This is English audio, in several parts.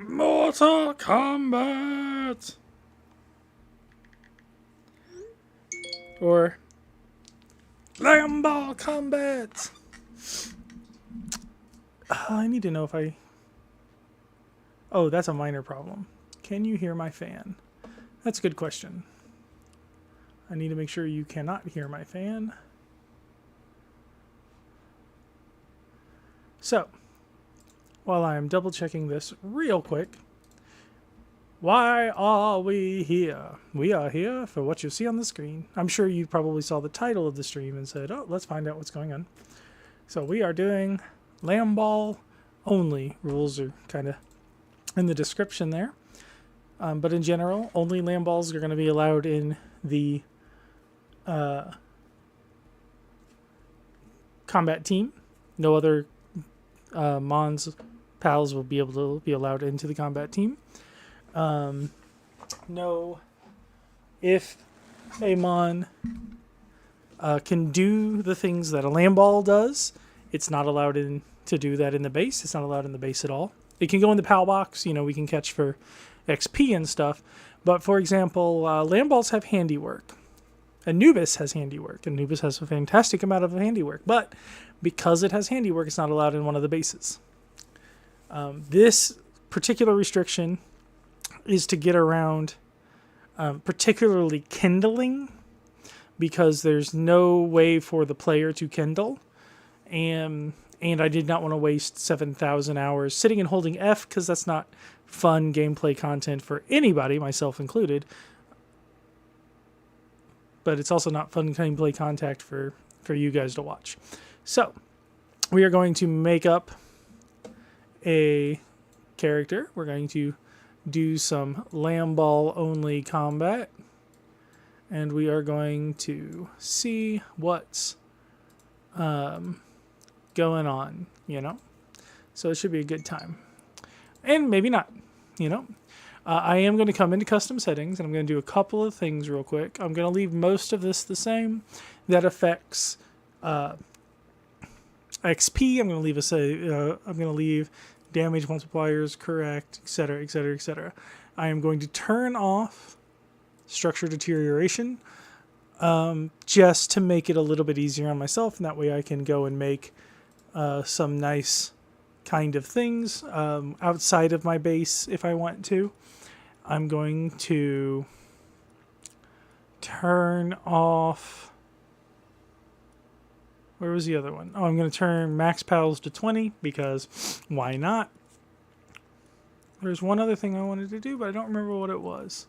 Mortal Kombat! Or Lamball Combat! I need to know if I... Oh, that's a minor problem. Can you hear my fan? That's a good question. I need to make sure you cannot hear my fan. So, while I am double checking this real quick, why are we here? We are here for what you see on the screen. I'm sure you probably saw the title of the stream and said, oh, let's find out what's going on. So we are doing Lamball only. Rules are kind of in the description there. But in general, only Lamballs are going to be allowed in the combat team. No other Mons pals will be able to be allowed into the combat team. No, if a Mon can do the things that a Lamball does, it's not allowed to do that in the base. It's not allowed in the base at all. It can go in the PAL box. You know, we can catch for XP and stuff. But for example, Lamballs have Handiwork. Anubis has Handiwork. Anubis has a fantastic amount of Handiwork. But because it has Handiwork, it's not allowed in one of the bases. This particular restriction is to get around particularly kindling, because there's no way for the player to kindle. And I did not want to waste 7,000 hours sitting and holding F, because that's not fun gameplay content for anybody, myself included. But it's also not fun gameplay content for you guys to watch. So, we are going to make up a character. We're going to do some Lamball only combat. And we are going to see what's going on, you know? So it should be a good time. And maybe not, you know? I am going to come into custom settings, and I'm going to do a couple of things real quick. I'm going to leave most of this the same. That affects XP. I'm going to leave I'm going to leave damage multipliers correct, etc., etc., etc. I am going to turn off structure deterioration, just to make it a little bit easier on myself, and that way I can go and make some nice kind of things outside of my base if I want to. I'm going to turn off... Where was the other one? Oh, I'm going to turn max pals to 20, because why not? There's one other thing I wanted to do, but I don't remember what it was.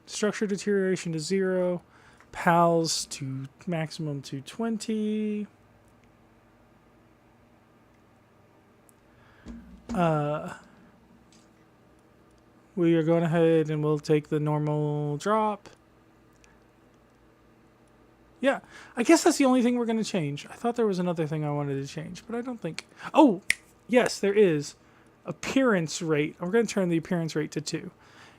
Structure deterioration to 0. Pals to maximum to 20. We are going ahead and we'll take the normal drop. Yeah, I guess that's the only thing we're going to change. I thought there was another thing I wanted to change, but I don't think... Oh, yes, there is. Appearance rate. I'm going to turn the appearance rate to 2.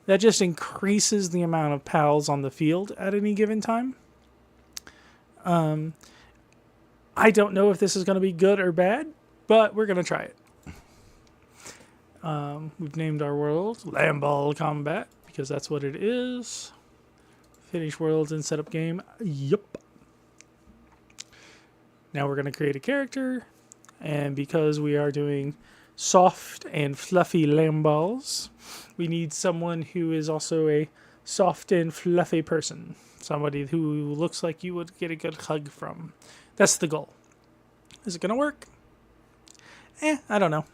That just increases the amount of pals on the field at any given time. I don't know if this is going to be good or bad, but we're going to try it. We've named our world Lamball Combat, because that's what it is. Finish worlds and setup game. Yup. Now we're going to create a character, and because we are doing soft and fluffy Lamballs, we need someone who is also a soft and fluffy person. Somebody who looks like you would get a good hug from. That's the goal. Is it going to work? I don't know.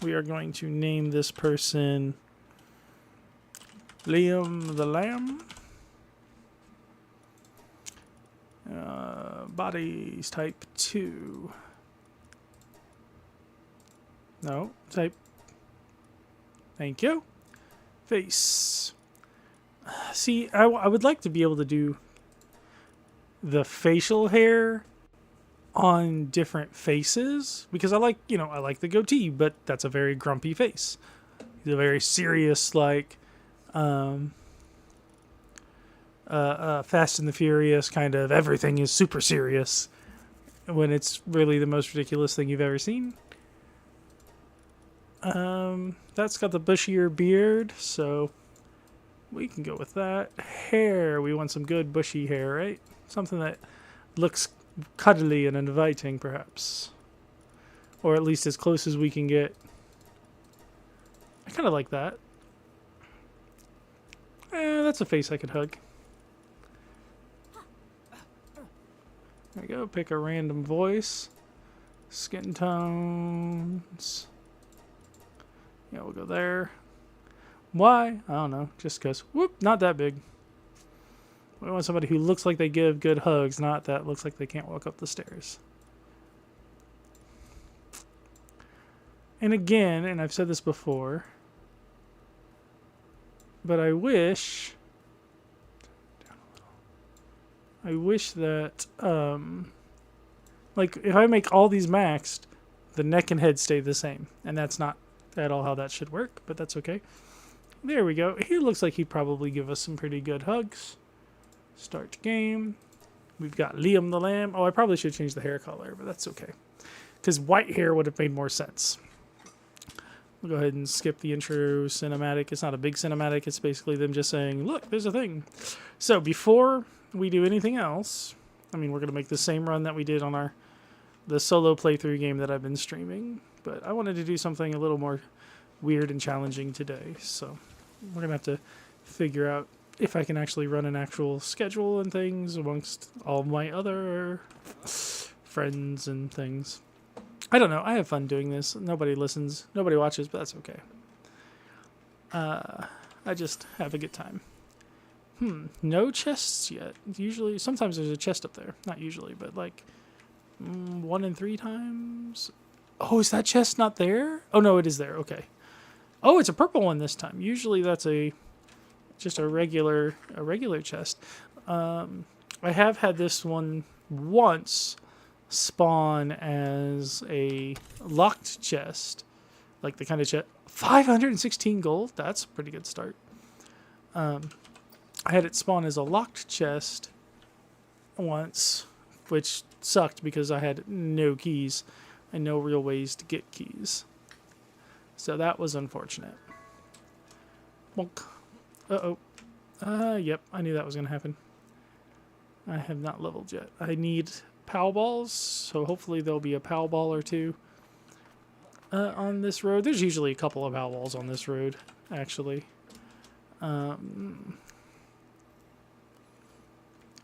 We are going to name this person Liam the Lamb. Bodies type 2. No, type. Thank you. Face. See, I would like to be able to do the facial hair on different faces, because I like the goatee, but that's a very grumpy face. He's a very serious, like, Fast and the Furious kind of everything is super serious, when it's really the most ridiculous thing you've ever seen. That's got the bushier beard, so we can go with that. Hair, we want some good bushy hair, right? Something that looks cuddly and inviting, perhaps. Or at least as close as we can get. I kind of like that. That's a face I could hug. There we go. Pick a random voice. Skin tones. Yeah, we'll go there. Why? I don't know. Just because. Whoop, not that big. We want somebody who looks like they give good hugs, not that looks like they can't walk up the stairs. And again, and I've said this before, but I wish that, like, if I make all these maxed, the neck and head stay the same. And that's not at all how that should work, but that's okay. There we go. He looks like he'd probably give us some pretty good hugs. Start game. We've got Liam the Lamb. Oh, I probably should change the hair color, but that's okay. Because white hair would have made more sense. We'll go ahead and skip the intro cinematic. It's not a big cinematic. It's basically them just saying, look, there's a thing. So before we do anything else, I mean, we're going to make the same run that we did on the solo playthrough game that I've been streaming. But I wanted to do something a little more weird and challenging today. So we're going to have to figure out if I can actually run an actual schedule and things amongst all my other friends and things. I don't know. I have fun doing this. Nobody listens. Nobody watches, but that's okay. I just have a good time. No chests yet. Usually, sometimes there's a chest up there. Not usually, but like 1 in 3 times. Oh, is that chest not there? Oh, no, it is there. Okay. Oh, it's a purple one this time. Usually that's just a regular chest. I have had this one once spawn as a locked chest, like the kind of chest. 516 gold. That's a pretty good start. I had it spawn as a locked chest once, which sucked because I had no keys and no real ways to get keys. So that was unfortunate. Bonk. Uh-oh. Yep, I knew that was going to happen. I have not leveled yet. I need Palballs, so hopefully there'll be a Palball or two on this road. There's usually a couple of Palballs on this road, actually. There's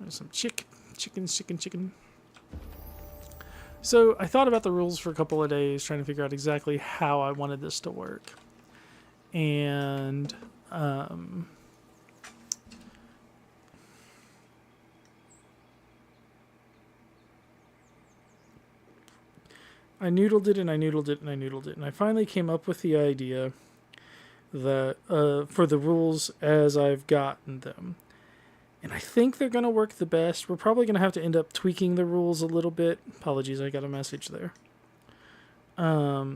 some chicken. So I thought about the rules for a couple of days, trying to figure out exactly how I wanted this to work. And I noodled it and I noodled it and I noodled it. And I finally came up with the idea that for the rules as I've gotten them. And I think they're going to work the best. We're probably going to have to end up tweaking the rules a little bit. Apologies, I got a message there. Yeah,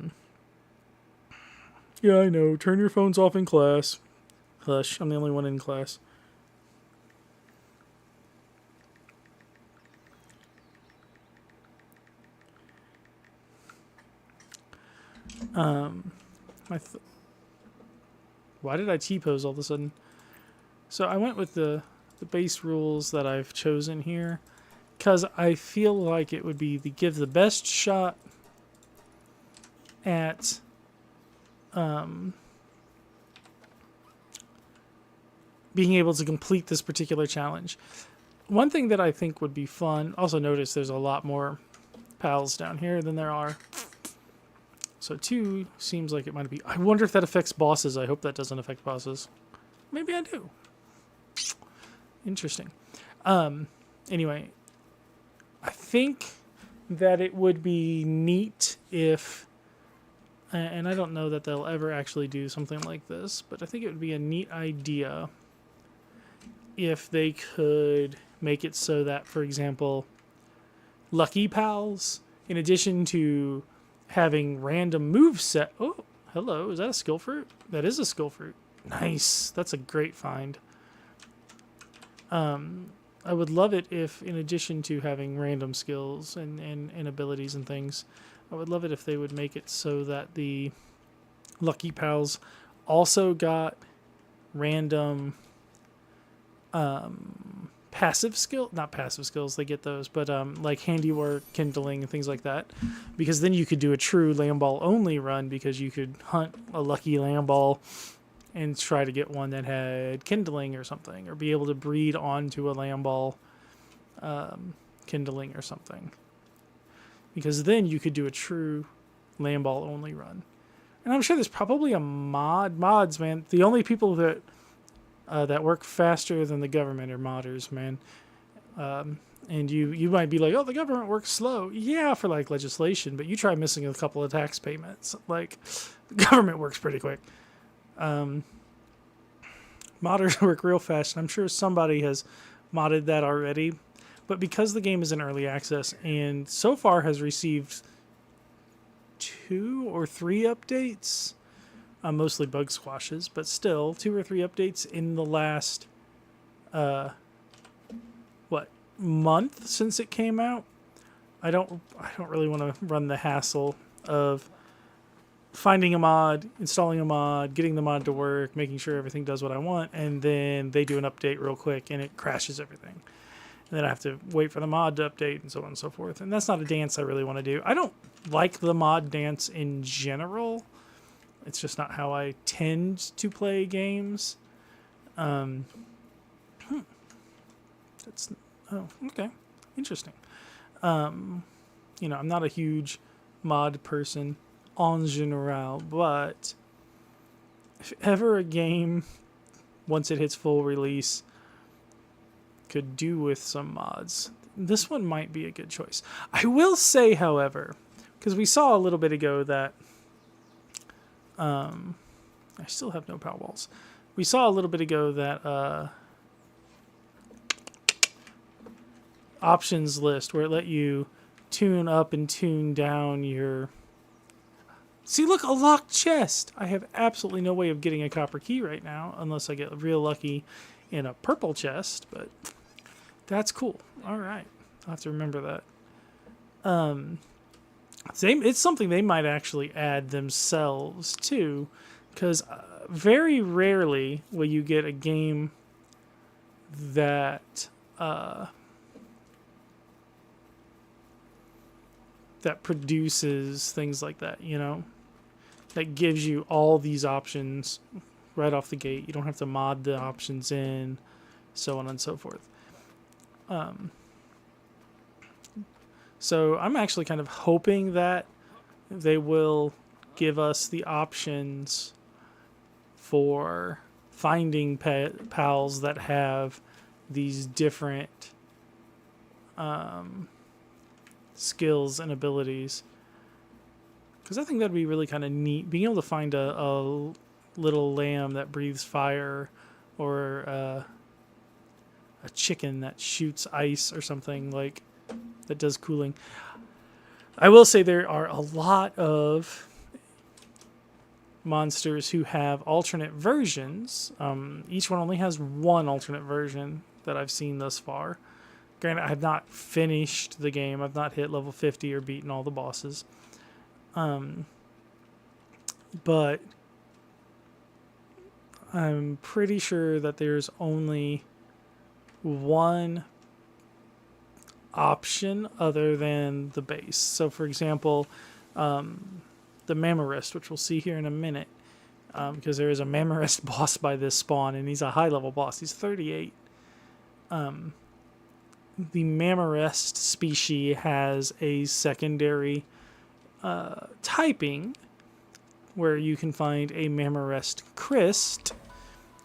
I know. Turn your phones off in class. Hush, I'm the only one in class. Why did I T-pose all of a sudden? So I went with the base rules that I've chosen here because I feel like it would be to give the best shot at being able to complete this particular challenge. One thing that I think would be fun, also notice there's a lot more pals down here than there are. So 2 seems like it might be. I wonder if that affects bosses. I hope that doesn't affect bosses. Maybe I do. Interesting. Anyway, I think that it would be neat if, and I don't know that they'll ever actually do something like this, but I think it would be a neat idea if they could make it so that, for example, Lucky Pals, in addition to having random moveset. Oh, hello. Is that a skill fruit? That is a skill fruit. Nice. That's a great find. I would love it if, in addition to having random skills and abilities and things, I would love it if they would make it so that the Lucky Pals also got random not passive skills, they get those, but like Handiwork, Kindling, and things like that. Because then you could do a true Lamball only run, because you could hunt a lucky Lamball and try to get one that had Kindling or something, or be able to breed onto a Lamball Kindling or something. Because then you could do a true Lamball only run. And I'm sure there's probably a mods, man. The only people that work faster than the government are modders, man. And you might be like, oh, the government works slow. Yeah, for like legislation, but you try missing a couple of tax payments. Like, the government works pretty quick. Modders work real fast, and I'm sure somebody has modded that already. But because the game is in early access and so far has received 2 or 3 updates, mostly bug squashes, but still 2 or 3 updates in the last month since it came out. I don't really want to run the hassle of finding a mod, installing a mod, getting the mod to work, making sure everything does what I want, and then they do an update real quick and it crashes everything. And then I have to wait for the mod to update and so on and so forth. And that's not a dance I really want to do. I don't like the mod dance in general. It's just not how I tend to play games. Okay. Interesting. I'm not a huge mod person en general, but if ever a game, once it hits full release, could do with some mods, this one might be a good choice. I will say, however, because we saw a little bit ago that I still have no Palworlds. We saw a little bit ago that options list where it let you tune up and tune down your... See, look, a locked chest. I have absolutely no way of getting a copper key right now unless I get real lucky in a purple chest, but that's cool. All right. I'll have to remember that. It's something they might actually add themselves too, because very rarely will you get a game that that produces things like that, that gives you all these options right off the gate. You don't have to mod the options in, so on and so forth. So I'm actually kind of hoping that they will give us the options for finding pals that have these different skills and abilities. Because I think that'd be really kind of neat, being able to find a little lamb that breathes fire, or a chicken that shoots ice or something, like that does cooling. I will say there are a lot of monsters who have alternate versions. Each one only has one alternate version that I've seen thus far. Granted, I have not finished the game. I've not hit level 50 or beaten all the bosses. But I'm pretty sure that there's only one option other than the base. So, for example, the Mammarist, which we'll see here in a minute, because there is a Mammarist boss by this spawn, and he's a high-level boss. He's 38. The Mammarist species has a secondary typing where you can find a Mammarist Crist,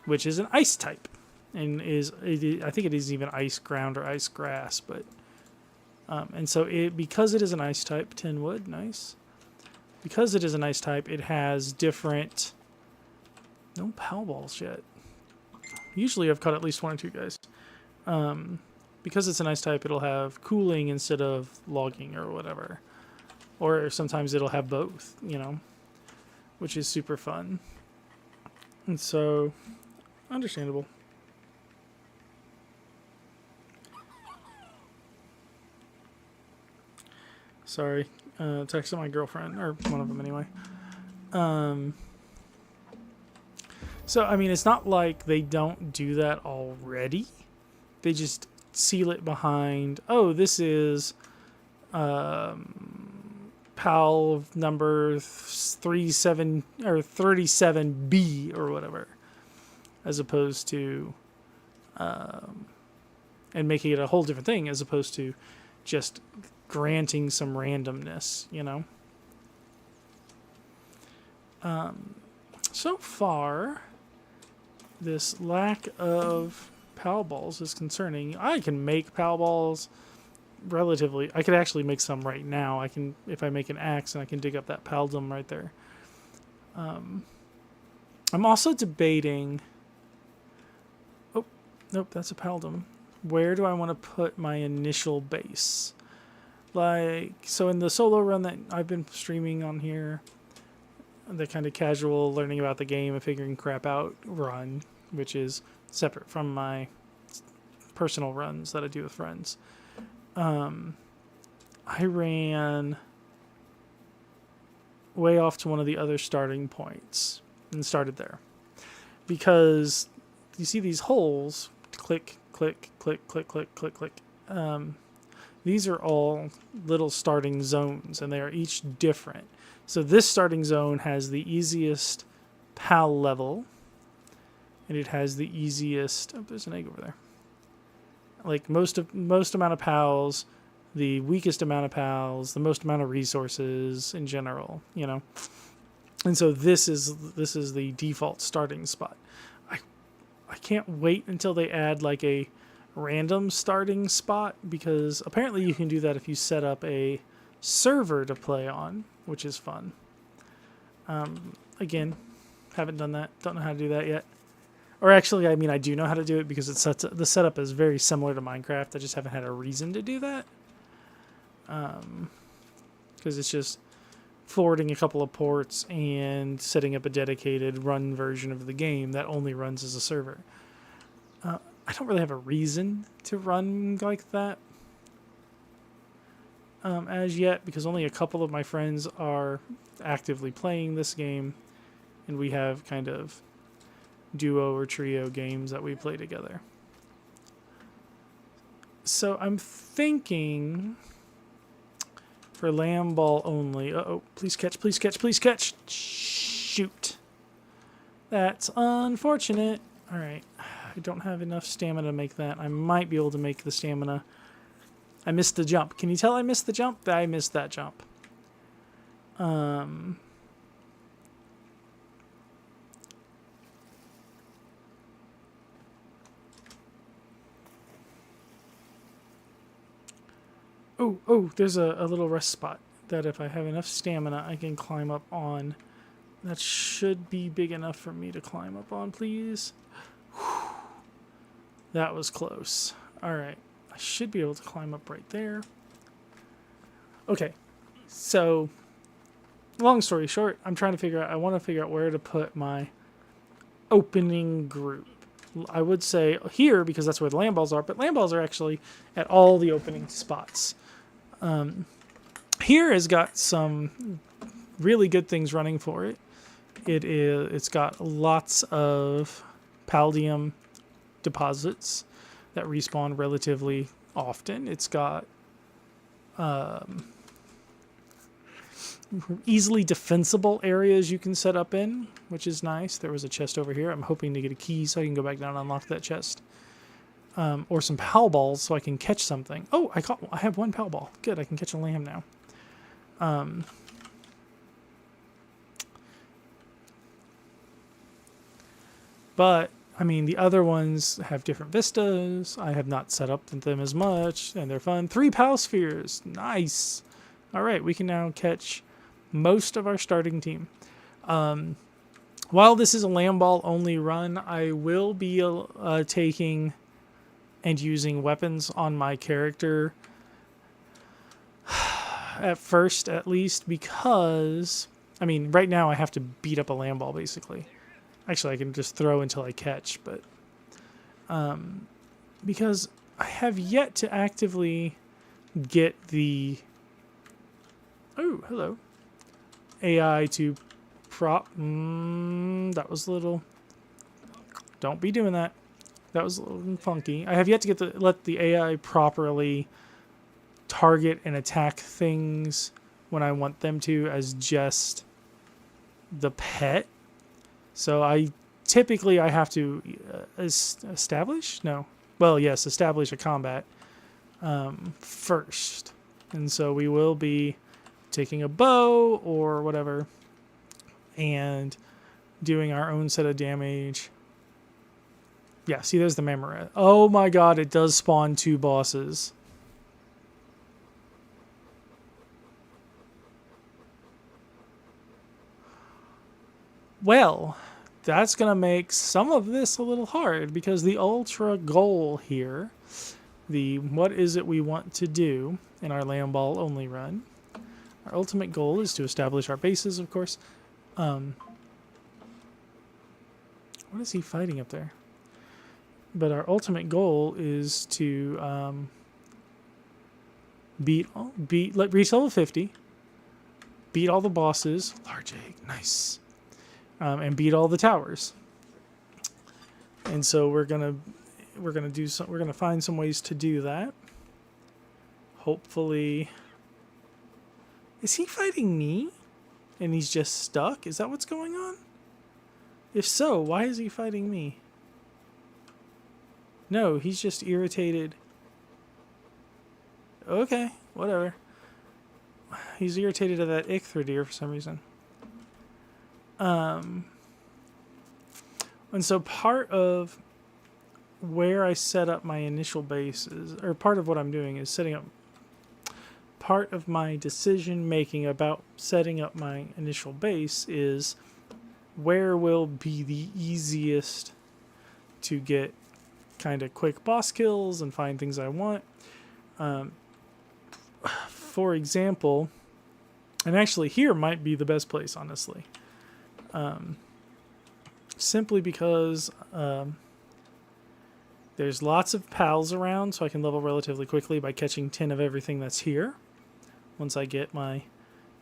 which is an ice type, and I think it is even ice ground or ice grass, but and so because it is an ice type, 10 wood, nice. Because it is an ice type, it has different... No Palballs yet. Usually I've caught at least 1 or 2 guys. Because it's an ice type, it'll have cooling instead of logging or whatever. Or sometimes it'll have both, which is super fun. And so, understandable. Sorry, texting my girlfriend, or one of them anyway. So, I mean, it's not like they don't do that already. They just seal it behind, oh, this is PAL number 37 or 37B or whatever, as opposed to, and making it a whole different thing as opposed to just granting some randomness, you know? So far, this lack of Palballs is concerning. I can make Palballs relatively. I could actually make some right now. I can, if I make an axe, and I can dig up that Paldum right there. I'm also debating. Oh, nope, that's a Paldum. Where do I want to put my initial base? Like, so in the solo run that I've been streaming on here, the kind of casual learning about the game and figuring crap out run, which is separate from my personal runs that I do with friends. I ran way off to one of the other starting points and started there. Because you see these holes, click, click, click, click, click, click, click. These are all little starting zones, and they are each different. So this starting zone has the easiest PAL level, and it has the easiest. Oh, there's an egg over there. Like most amount of PALs, the weakest amount of PALs, the most amount of resources in general, you know. And so this is the default starting spot. I can't wait until they add like a random starting spot, because apparently you can do that if you set up a server to play on, which is fun. Again, haven't done that. Don't know how to do that yet. Or actually, I mean, I do know how to do it because the setup is very similar to Minecraft. I just haven't had a reason to do that. Because it's just forwarding a couple of ports and setting up a dedicated run version of the game that only runs as a server. I don't really have a reason to run like that as yet, because only a couple of my friends are actively playing this game, and we have kind of duo or trio games that we play together. So I'm thinking for Lamball only. Uh-oh, please catch, please catch, please catch. Shoot. That's unfortunate. All right. I don't have enough stamina to make that. I might be able to make the stamina. I missed the jump. Can you tell I missed the jump? I missed that jump. Oh, there's a little rest spot that if I have enough stamina, I can climb up on. That should be big enough for me to climb up on, please. Whew. That was close. All right. I should be able to climb up right there. Okay. So, long story short, I'm trying to figure out, I want to figure out where to put my opening group. I would say here because that's where the Lamballs are, but Lamballs are actually at all the opening spots. Here has got some really good things running for it. It's got lots of Paldium deposits that respawn relatively often. It's got easily defensible areas you can set up in, which is nice. There was a chest over here. I'm hoping to get a key so I can go back down and unlock that chest. Or some Palballs so I can catch something. Oh, I have one Palball. Good, I can catch a lamb now. But, I mean, the other ones have different vistas. I have not set up them as much, and they're fun. 3 Pal Spheres. Nice. All right, we can now catch most of our starting team. While this is a Lamball only run, I will be taking and using weapons on my character at first, at least, because, I mean, right now I have to beat up a Lamball, basically. Actually, I can just throw until I catch, but because I have yet to actively get the hello AI to prop. That was a little Don't be doing that. That was a little funky. I have yet to get let the AI properly target and attack things when I want them to as just the pet. So I have to establish? No. Well, yes, establish a combat first. And so we will be taking a bow or whatever and doing our own set of damage. Yeah, see, there's the Mammoret. Oh my god, it does spawn 2 bosses. Well, that's going to make some of this a little hard because the ultra goal here, the what is it we want to do in our Lamball only run, our ultimate goal is to establish our bases, of course. What is he fighting up there? But our ultimate goal is to reach level 50, beat all the bosses, large egg, nice, and beat all the towers. And so we're gonna find some ways to do that. Hopefully, is he fighting me? And he's just stuck? Is that what's going on? If so, why is he fighting me? No, he's just irritated. Okay, whatever. He's irritated at that Ichthyrdeer for some reason. And so part of where I set up my initial base is, or part of what I'm doing is setting up, part of my decision making about setting up my initial base is where will be the easiest to get kind of quick boss kills and find things I want. For example, and actually here might be the best place, honestly. Simply because there's lots of pals around, so I can level relatively quickly by catching 10 of everything that's here. Once I get my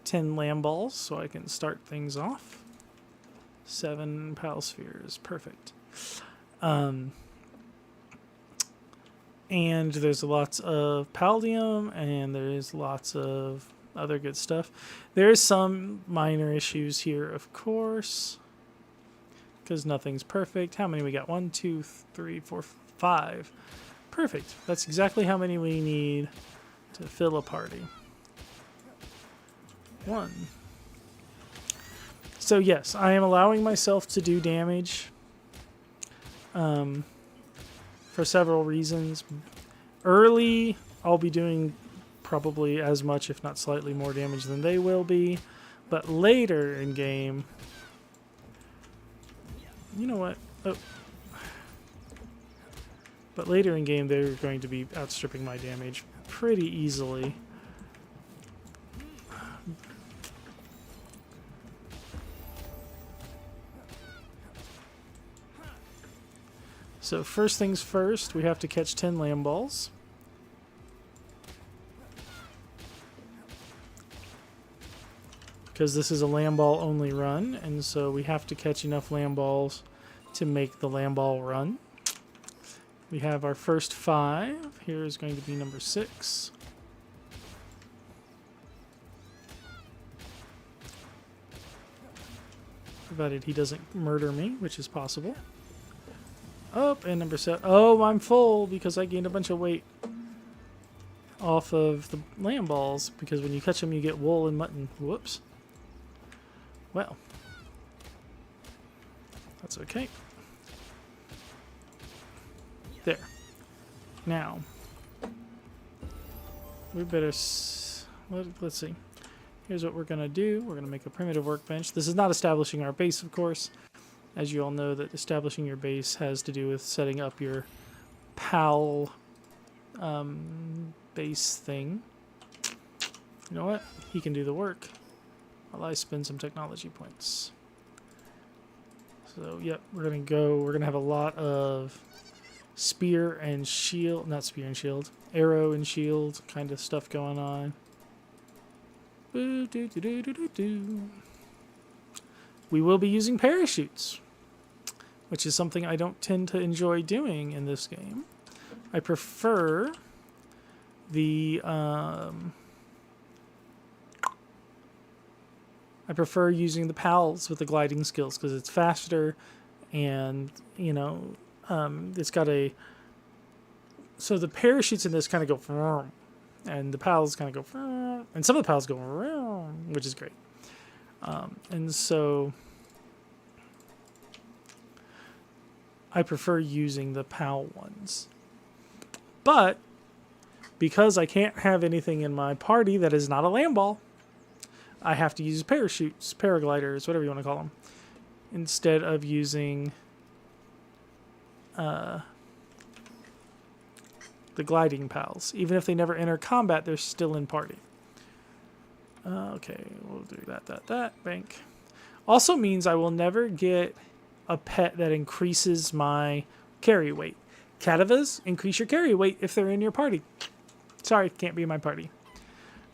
10 Lamballs, so I can start things off. 7 pal spheres, perfect. And there's lots of Paldium, and there's lots of other good stuff. There's some minor issues here, of course, because nothing's perfect. How many we got? 1, 2, 3, 4, 5. Perfect. That's exactly how many we need to fill a party. 1. So yes, I am allowing myself to do damage for several reasons. Early, I'll be doing probably as much, if not slightly more damage than they will be. But later in game, you know what? Oh. But later in game, they're going to be outstripping my damage pretty easily. So first things first, we have to catch 10 Lamballs. Because this is a Lamball only run, and so we have to catch enough Lamballs to make the Lamball run. We have our first 5. Here is going to be number 6. Provided he doesn't murder me, which is possible. Oh, and number 7. Oh, I'm full because I gained a bunch of weight off of the Lamballs, because when you catch them, you get wool and mutton. Whoops. Well, that's okay. There. Now, we better... let's see. Here's what we're going to do. We're going to make a primitive workbench. This is not establishing our base, of course. As you all know, that establishing your base has to do with setting up your PAL base thing. You know what? He can do the work while I spend some technology points. So, yep, we're going to go. We're going to have a lot of spear and shield. Not spear and shield. Arrow and shield kind of stuff going on. Boo, doo, doo, doo, doo, doo, doo. We will be using parachutes. which is something I don't tend to enjoy doing in this game. I prefer the using the pals with the gliding skills because it's faster, and you know, it's got a, so the parachutes in this kind of go, and the pals kind of go, and some of the pals go, which is great. And so I prefer using the PAL ones. But because I can't have anything in my party that is not a Lamball, I have to use parachutes, paragliders, whatever you want to call them, instead of using the gliding pals. Even if they never enter combat, they're still in party. Okay, we'll do that, bank. Also means I will never get a pet that increases my carry weight. Catavas increase your carry weight if they're in your party. Sorry, can't be in my party.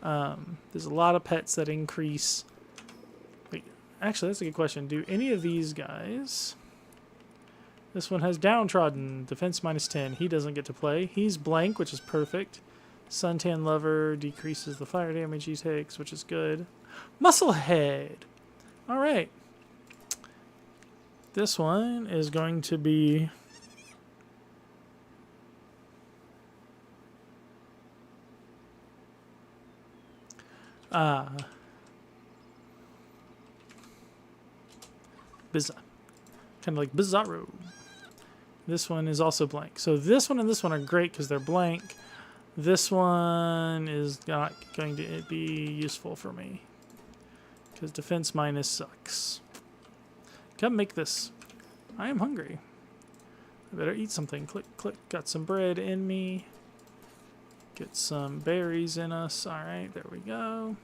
There's a lot of pets that increase. Wait, actually, that's a good question. Do any of these guys? This one has downtrodden, defense -10. He doesn't get to play. He's blank, which is perfect. Suntan Lover decreases the fire damage he takes, which is good. Musclehead. All right. This one is going to be Bizarre. Kind of like Bizarro. This one is also blank. So this one and this one are great because they're blank. This one is not going to be useful for me because defense minus sucks. Come make this. I am hungry. I better eat something. Click, click. Got some bread in me. Get some berries in us. Alright, there we go.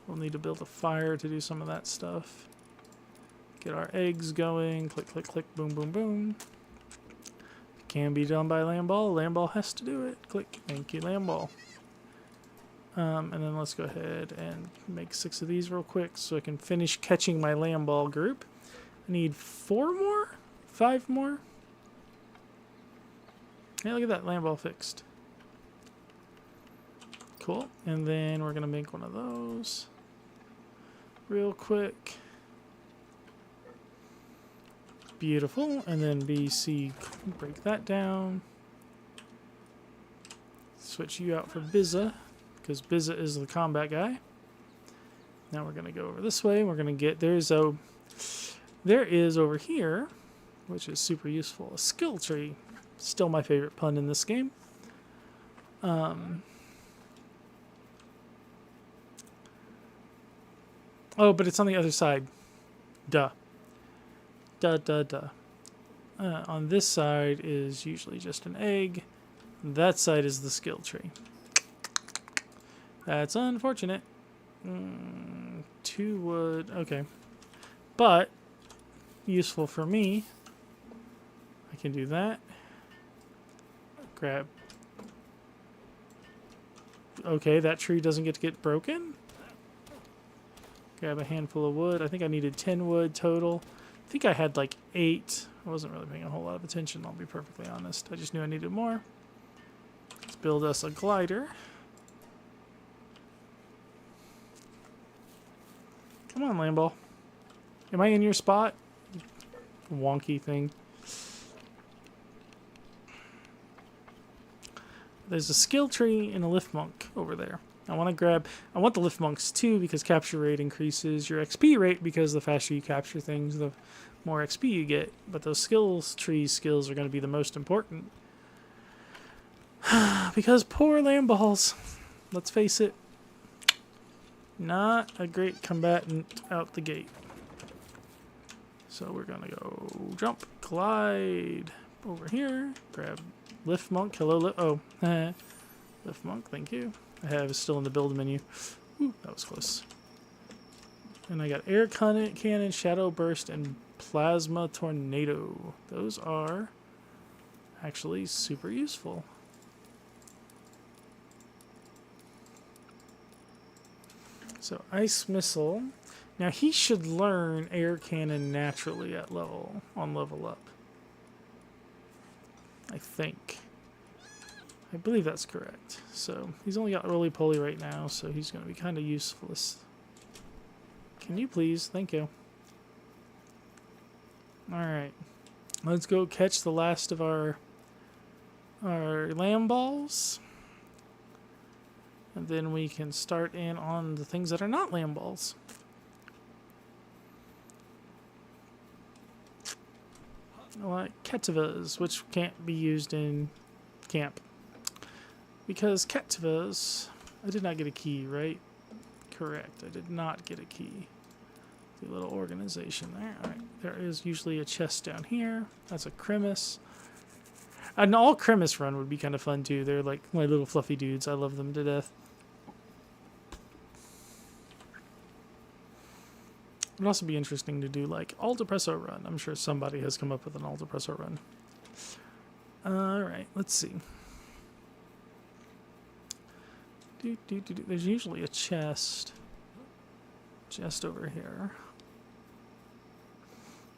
We'll need to build a fire to do some of that stuff. Get our eggs going. Click, click, click. Boom, boom, boom. Can be done by Lamball. Lamball has to do it. Click. Thank you, Lamball. And then let's go ahead and make 6 of these real quick so I can finish catching my Lamball group. I need 4 more? 5 more? Hey, look at that. Lamball fixed. Cool. And then we're going to make one of those real quick. Beautiful. And then BC, break that down. Switch you out for Bizza, because Bizza is the combat guy. Now we're going to go over this way. We're going to get, there is over here, which is super useful, a skill tree. Still my favorite pun in this game. Oh, but it's on the other side. Duh. Duh, duh, duh. On this side is usually just an egg. That side is the skill tree. That's unfortunate. 2 wood. Okay. But useful for me. I can do that. Grab. Okay, that tree doesn't get to get broken. Grab a handful of wood. I think I needed 10 wood total. I think I had like 8. I wasn't really paying a whole lot of attention, I'll be perfectly honest. I just knew I needed more. Let's build us a glider. Come on, Lamball. Am I in your spot? Wonky thing. There's a skill tree and a lift monk over there. I want the lift monks too because capture rate increases your XP rate because the faster you capture things, the more XP you get. But those skills are going to be the most important. Because poor Lamballs, let's face it, not a great combatant out the gate. So we're going to go jump, glide over here, grab lift monk. Hello, lift monk, thank you. I have still in the build menu. Ooh, that was close. And I got air cannon, shadow burst, and plasma tornado. Those are actually super useful. So ice missile Now he should learn air cannon naturally at level up. I think. I believe that's correct. So he's only got roly-poly right now, so he's going to be kind of useless. Can you please? Thank you. Alright. Let's go catch the last of our Lamballs. And then we can start in on the things that are not Lamballs. Like Ketivas, which can't be used in camp. Because Ketivas... I did not get a key, right? Correct. I did not get a key. The little organization there. Alright. There is usually a chest down here. That's a Cremis. An all Cremis run would be kind of fun too. They're like my little fluffy dudes. I love them to death. It would also be interesting to do like all Depresso run. I'm sure somebody has come up with an all Depresso run. Alright, let's see. There's usually a chest just over here.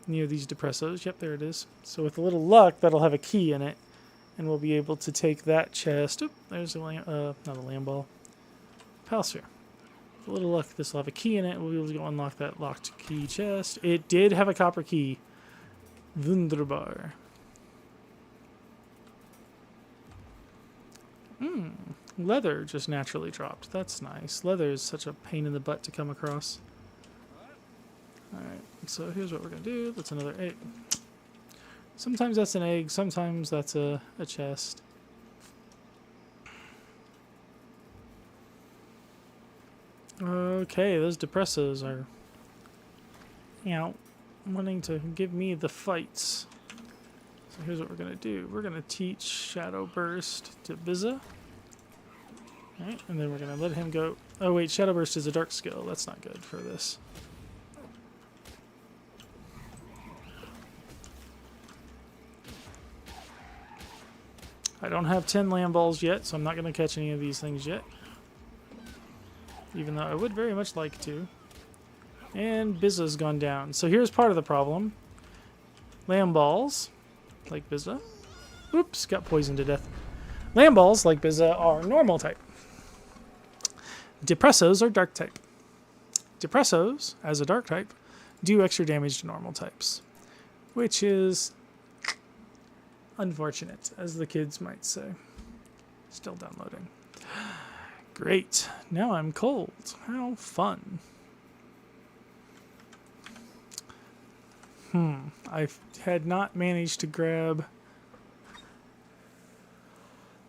Near these Depressos. Yep, there it is. So with a little luck, that'll have a key in it. And we'll be able to take that chest. Oop, there's a not a Lamball. Palsphere. With a little luck, this will have a key in it. We'll be able to go unlock that locked key chest. It did have a copper key. Wunderbar. Leather just naturally dropped. That's nice. Leather is such a pain in the butt to come across. Alright, so here's what we're going to do. That's another egg. Sometimes that's an egg, sometimes that's a chest. Okay, those Depressos are, wanting to give me the fights. So here's what we're going to do. We're going to teach Shadow Burst to Bizza. Alright, and then we're going to let him go. Oh wait, Shadow Burst is a dark skill. That's not good for this. I don't have 10 Lamballs yet, so I'm not going to catch any of these things yet. Even though I would very much like to. And Bizza's gone down. So here's part of the problem. Lamballs, like Bizza. Oops, got poisoned to death. Lamballs, like Bizza, are normal type. Depressos are dark type. Depressos, as a dark type, do extra damage to normal types. Which is unfortunate, as the kids might say. Still downloading. Great. Now I'm cold. How fun. I had not managed to grab...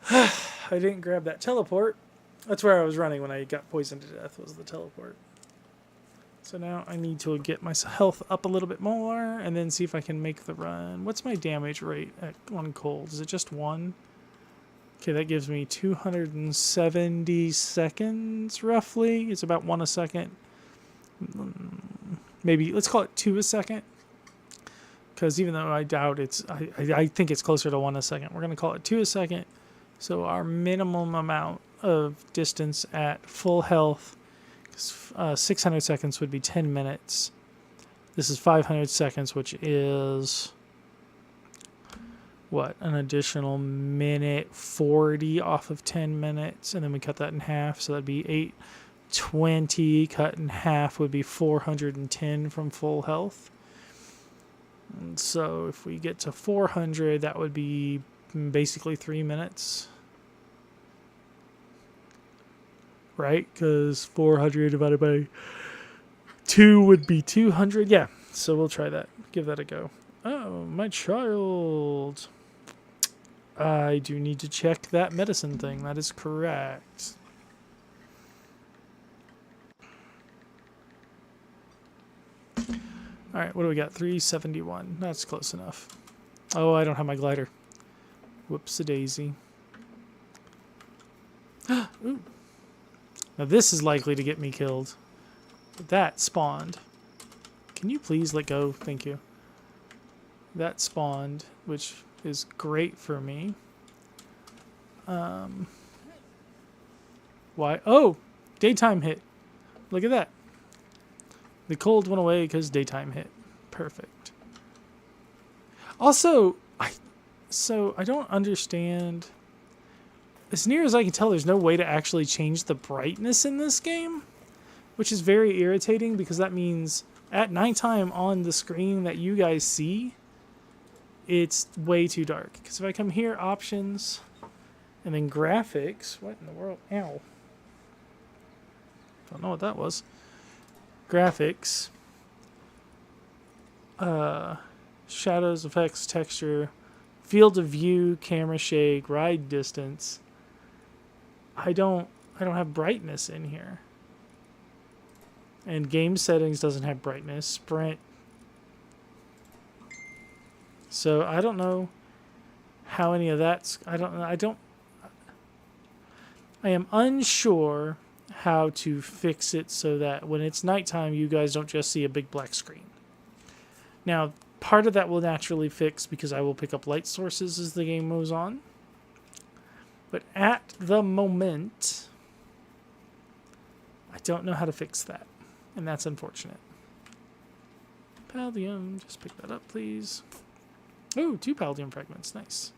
I didn't grab that teleport. That's where I was running when I got poisoned to death, was the teleport. So now I need to get my health up a little bit more and then see if I can make the run. What's my damage rate on cold? Is it just 1? Okay, that gives me 270 seconds, roughly. It's about 1 a second. Maybe, let's call it 2 a second. Because even though I doubt it's, I think it's closer to 1 a second. We're going to call it 2 a second. So our minimum amount of distance at full health, 600 seconds would be 10 minutes. This is 500 seconds, which is... what, an additional minute 40 off of 10 minutes, and then we cut that in half, so that'd be 820 cut in half would be 410 from full health. And so if we get to 400, that would be basically 3 minutes, right? Because 400 divided by 2 would be 200. Yeah, so we'll try that, give that a go. Oh, my child. I do need to check that medicine thing. That is correct. Alright, what do we got? 371. That's close enough. Oh, I don't have my glider. Whoops-a-daisy. Ooh. Now this is likely to get me killed. But that spawned. Can you please let go? Thank you. That spawned, which is great for me. Why? Oh! Daytime hit. Look at that. The cold went away because daytime hit. Perfect. Also, I don't understand. As near as I can tell, there's no way to actually change the brightness in this game, which is very irritating because that means at nighttime on the screen that you guys see, it's way too dark. Because if I come here, options, and then graphics, what in the world? Ow. Don't know what that was. Graphics, shadows, effects, texture, field of view, camera shake, ride distance. I don't have brightness in here. And game settings doesn't have brightness. Sprint. So I don't know how any of that's. I am unsure how to fix it so that when it's nighttime, you guys don't just see a big black screen. Now, part of that will naturally fix because I will pick up light sources as the game moves on. But at the moment, I don't know how to fix that. And that's unfortunate. Palladium, just pick that up, please. Ooh, 2 palladium fragments. Nice.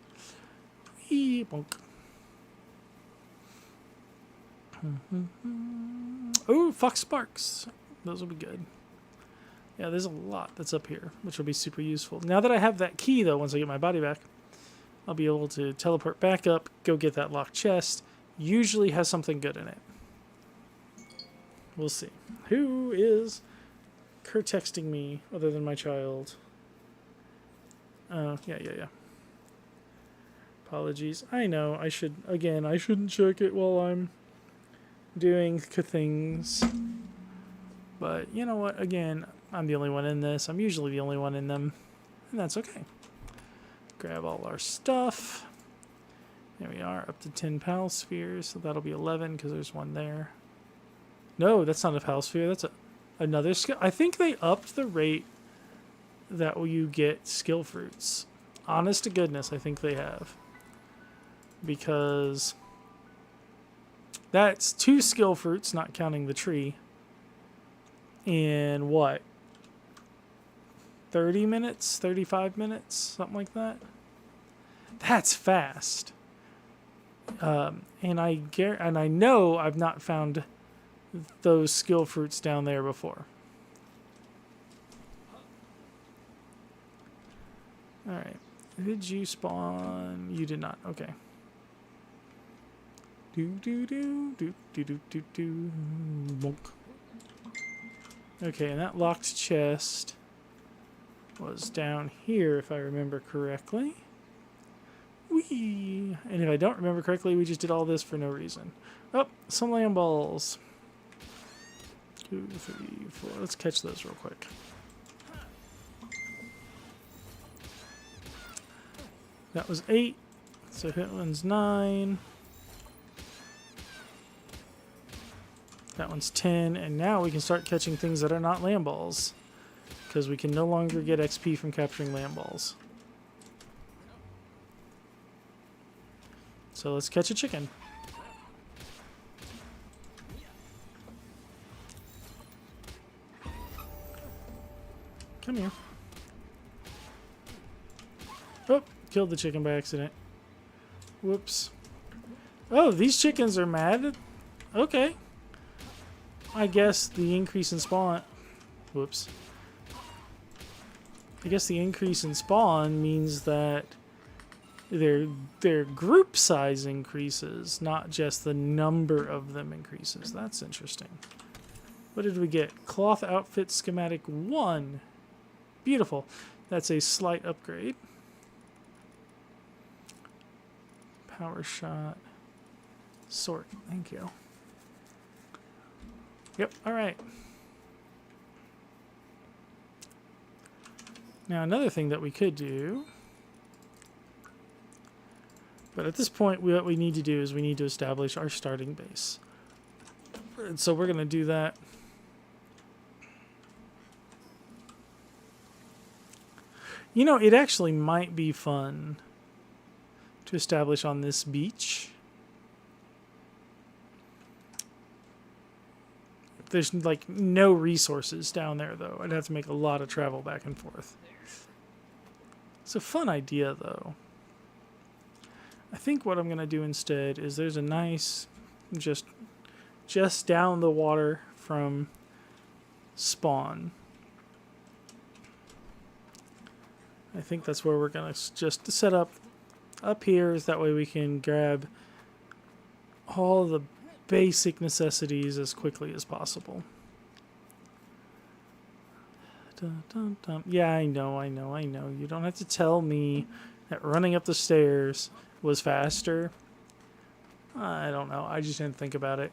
Whee, bonk. Ooh, Fox Sparks. Those will be good. Yeah, there's a lot that's up here, which will be super useful. Now that I have that key, though, once I get my body back, I'll be able to teleport back up, go get that locked chest. Usually has something good in it. We'll see. Who is texting me other than my child? Yeah. Apologies. I know, I shouldn't check it while I'm doing things. But you know what? Again, I'm the only one in this. I'm usually the only one in them. And that's okay. Grab all our stuff. There we are, up to 10 pal spheres. So that'll be 11 because there's one there. No, that's not a pal sphere. That's another skill. I think they upped the rate that you get skill fruits. Honest to goodness, I think they have. Because that's 2 skill fruits, not counting the tree. In what? 30 minutes? 35 minutes? Something like that? That's fast. And I know I've not found those skill fruits down there before. Alright. Did you spawn? You did not. Okay. Bonk. Okay, and that locked chest was down here, if I remember correctly. Whee! And if I don't remember correctly, we just did all this for no reason. Oh, some Lamballs. 2, 3, 4. Let's catch those real quick. That was 8. So that one's 9. That one's 10. And now we can start catching things that are not Lamballs. Because we can no longer get XP from capturing Lamballs. So let's catch a chicken. Come here. Oh, killed the chicken by accident. Whoops. Oh, these chickens are mad. Okay. I guess the increase in spawn... Whoops. I guess the increase in spawn means that their group size increases, not just the number of them increases. That's interesting. What did we get? Cloth outfit schematic 1. Beautiful. That's a slight upgrade. Power shot. Sort. Thank you. Yep, alright. Now another thing that we could do, but at this point what we need to do is we need to establish our starting base. And so we're going to do that. You know, it actually might be fun to establish on this beach. There's like no resources down there though. I'd have to make a lot of travel back and forth. It's a fun idea though. I think what I'm gonna do instead is there's a nice just down the water from spawn. I think that's where we're gonna just set up here, is that way we can grab all the basic necessities as quickly as possible. Dun, dun, dun. Yeah, I know. You don't have to tell me that running up the stairs was faster. I don't know. I just didn't think about it.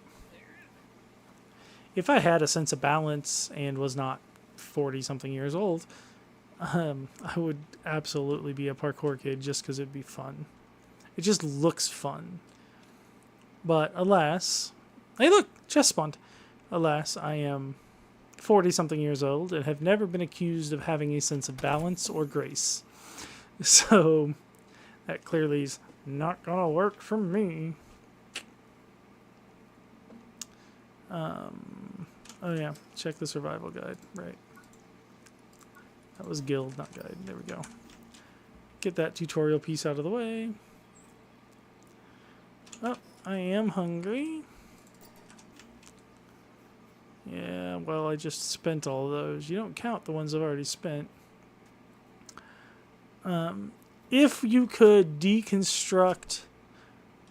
If I had a sense of balance and was not 40-something years old, I would absolutely be a parkour kid just because it'd be fun. It just looks fun. But alas, hey look, chest spawned. Alas, I am 40-something years old and have never been accused of having a sense of balance or grace. So that clearly is not gonna work for me. Oh yeah, check the survival guide, right. That was guild, not guide. There we go. Get that tutorial piece out of the way. Oh, I am hungry. Yeah, well, I just spent all those. You don't count the ones I've already spent. If you could deconstruct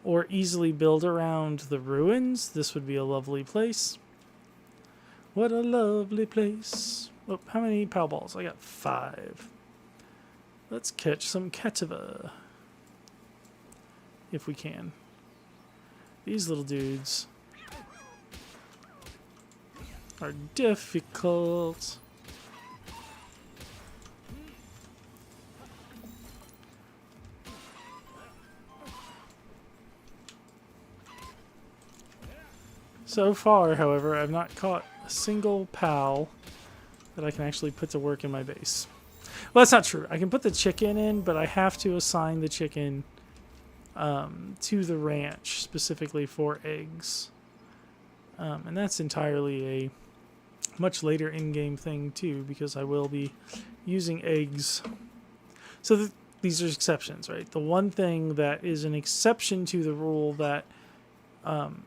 or easily build around the ruins, this would be a lovely place. What a lovely place. Oh, how many Palballs? I got 5. Let's catch some Cativa. If we can. These little dudes are difficult. So far, however, I've not caught a single pal that I can actually put to work in my base. Well, that's not true. I can put the chicken in, but I have to assign the chicken to the ranch specifically for eggs. And that's entirely a much later in-game thing too, because I will be using eggs. So these are exceptions, right? The one thing that is an exception to the rule that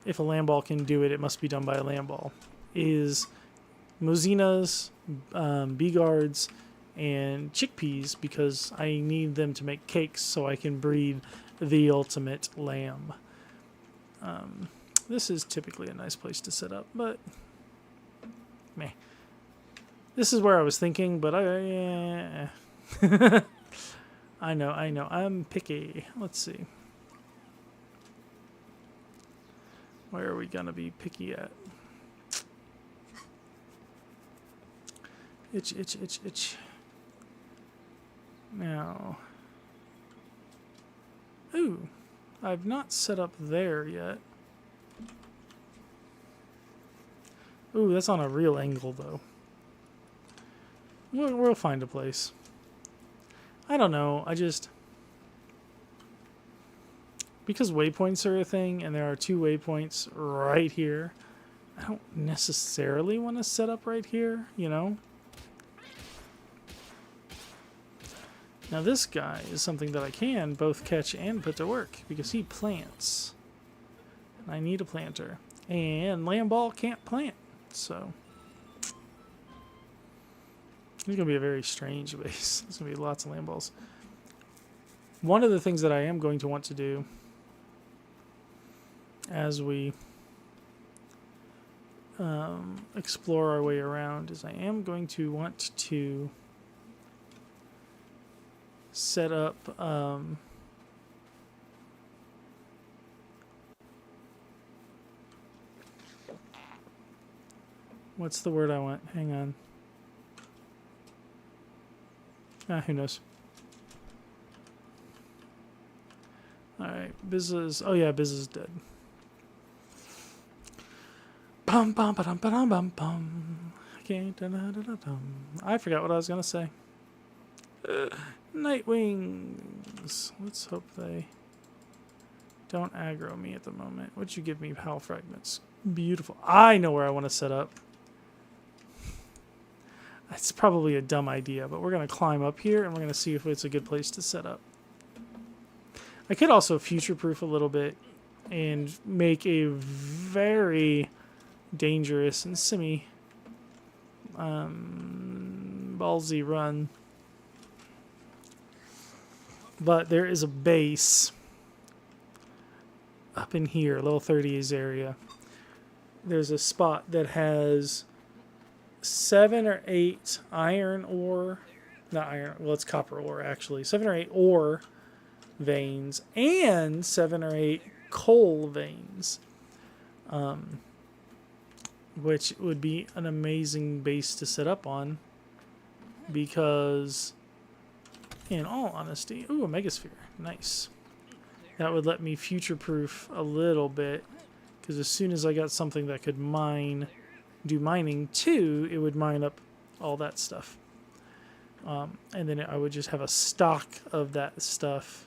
if a Lamball can do it, it must be done by a Lamball, is Mozinas, bee guards, and chickpeas, because I need them to make cakes so I can breed the ultimate lamb. This is typically a nice place to set up, but meh. This is where I was thinking, but I know. I'm picky. Let's see. Where are we gonna be picky at? Itch. Now. Ooh, I've not set up there yet. Ooh, that's on a real angle, though. We'll find a place. I don't know, because waypoints are a thing, and there are 2 waypoints right here, I don't necessarily want to set up right here, you know? Now this guy is something that I can both catch and put to work, because he plants. And I need a planter. And Lamball can't plant, so... It's going to be a very strange base. There's going to be lots of Lamballs. One of the things that I am going to want to do as we explore our way around is I am going to want to set up what's the word I want? Hang on. Who knows? Alright, Biz is... Oh yeah, Biz is dead. Bum bum ba dum ba dum bum bum. Okay, da da da da dum. I forgot what I was gonna say. Night wings. Let's hope they Don't aggro me at the moment. What'd you give me? Pal fragments. Beautiful. I know where I want to set up. It's probably a dumb idea, but we're going to climb up here and we're going to see if it's a good place to set up. I could also future-proof a little bit and make a very dangerous and ballsy run. But there is a base up in here, level 30's area. There's a spot that has 7 or 8 iron ore, not iron, well, it's copper ore actually, 7 or 8 ore veins and 7 or 8 coal veins, which would be an amazing base to set up on because, in all honesty, ooh, a megasphere, nice. That would let me future-proof a little bit because as soon as I got something that could do mining too, it would mine up all that stuff. And then I would just have a stock of that stuff.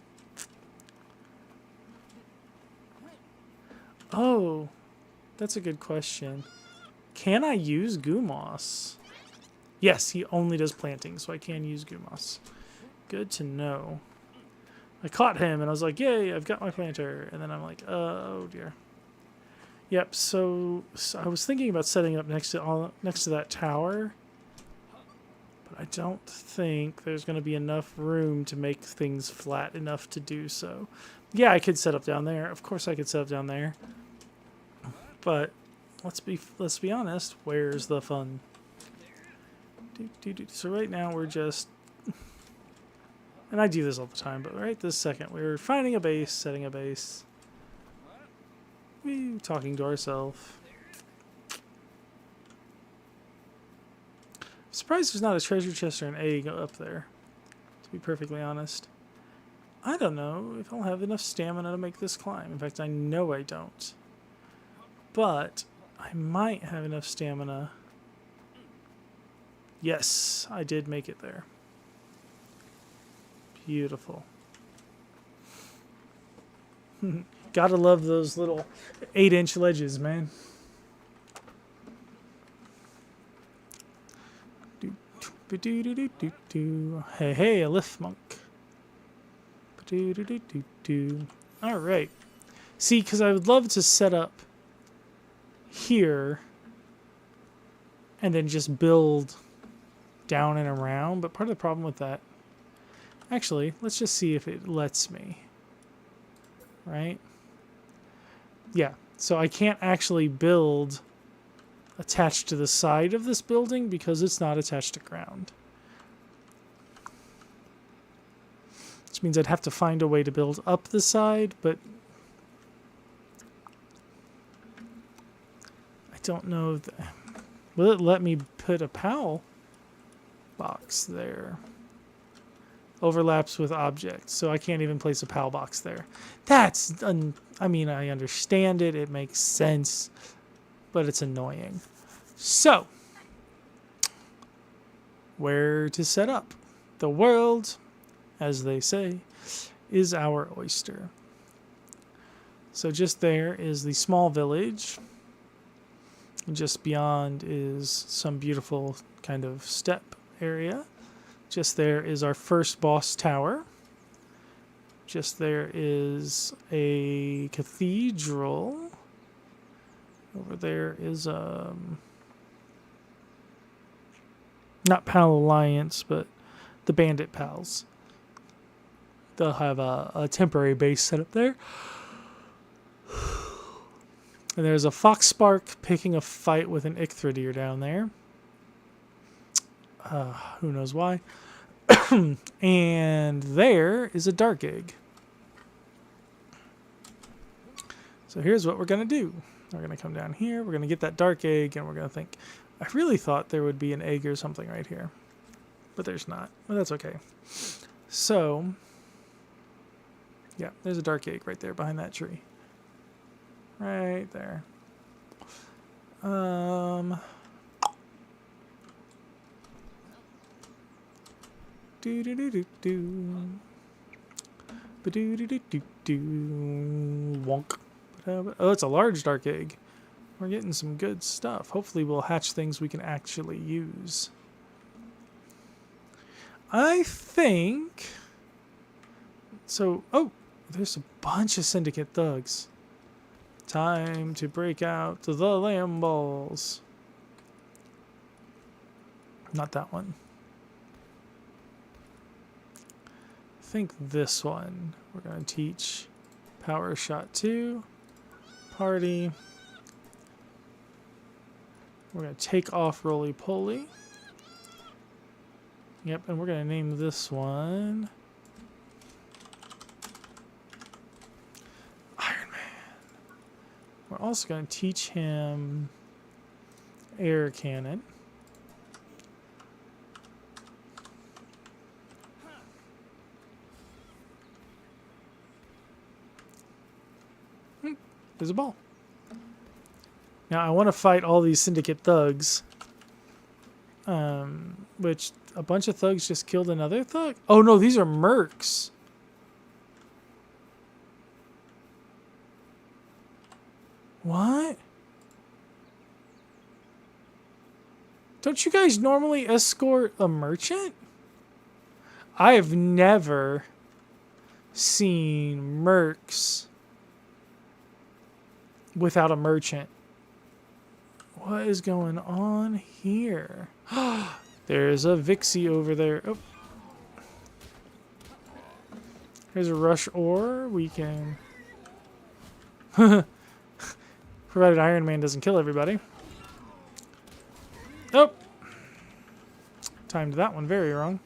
Oh, that's a good question. Can I use Gumos? Yes, he only does planting, so I can use Gumos. Good to know. I caught him, and I was like, yay, I've got my planter. And then I'm like, oh, dear. Yep, so I was thinking about setting up next to that tower, but I don't think there's going to be enough room to make things flat enough to do so. Yeah, I could set up down there. Of course I could set up down there. But let's be honest, where's the fun? So right now we're just, and I do this all the time, but right this second we're finding a base, setting a base. Woo, talking to ourselves. Surprised there's not a treasure chest or an egg up there, to be perfectly honest. I don't know if I'll have enough stamina to make this climb. In fact, I know I don't. But I might have enough stamina. Yes, I did make it there. Beautiful. Gotta love those little 8-inch ledges, man. Hey, hey, a lift monk. All right. See, because I would love to set up here and then just build down and around, but part of the problem with that, actually, let's just see if it lets me. Right? Yeah, so I can't actually build attached to the side of this building because it's not attached to ground. Which means I'd have to find a way to build up the side, but I don't know if will it let me put a PAL box there? Overlaps with objects, so I can't even place a PAL box there. That's, I mean, I understand it, it makes sense, but it's annoying. So, where to set up? The world, as they say, is our oyster. So just there is the small village. And just beyond is some beautiful kind of steppe area. Just there is our first boss tower. Just there is a cathedral. Over there is not Pal Alliance, but the Bandit Pals. They'll have a temporary base set up there. And there's a Foxspark picking a fight with an Icthradir down there. Who knows why. And there is a Dark Egg. So here's what we're going to do. We're going to come down here. We're going to get that Dark Egg, and we're going to think, I really thought there would be an egg or something right here. But there's not. Well, that's okay. So, yeah, there's a Dark Egg right there behind that tree. Right there. Wonk. Oh, it's a large dark egg. We're getting some good stuff. Hopefully we'll hatch things we can actually use. I think... So, oh, there's a bunch of syndicate thugs. Time to break out the Lamballs. Not that one. I think this one. We're going to teach Power Shot 2. Party. We're going to take off Roly Poly. Yep, and we're going to name this one Iron Man. We're also going to teach him Air Cannon. There's a ball. Now I want to fight all these syndicate thugs. Which a bunch of thugs just killed another thug? Oh no, these are mercs. What? Don't you guys normally escort a merchant? I have never seen mercs without a merchant. What is going on here? There's a Vixie over there. Oh. Here's a rush ore. We can... Provided Iron Man doesn't kill everybody. Oh! Timed that one very wrong.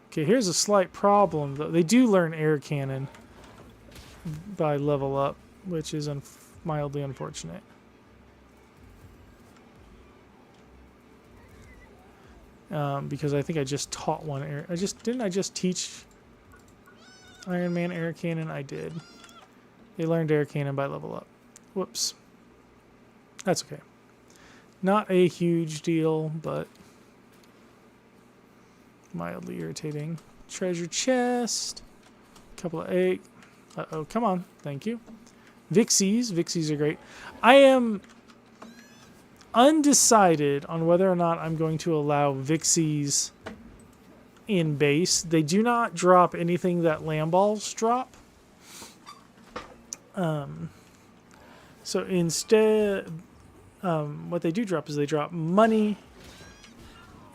Okay, here's a slight problem, though. They do learn air cannon by level up, which is mildly unfortunate. Because I think I just taught one air. Didn't I just teach Iron Man air cannon? I did. They learned air cannon by level up. Whoops. That's okay. Not a huge deal, but mildly irritating. Treasure chest. Couple of egg. Uh-oh, come on. Thank you. Vixies. Vixies are great. I am undecided on whether or not I'm going to allow Vixies in base. They do not drop anything that Lamballs drop. So instead, what they do drop is they drop money,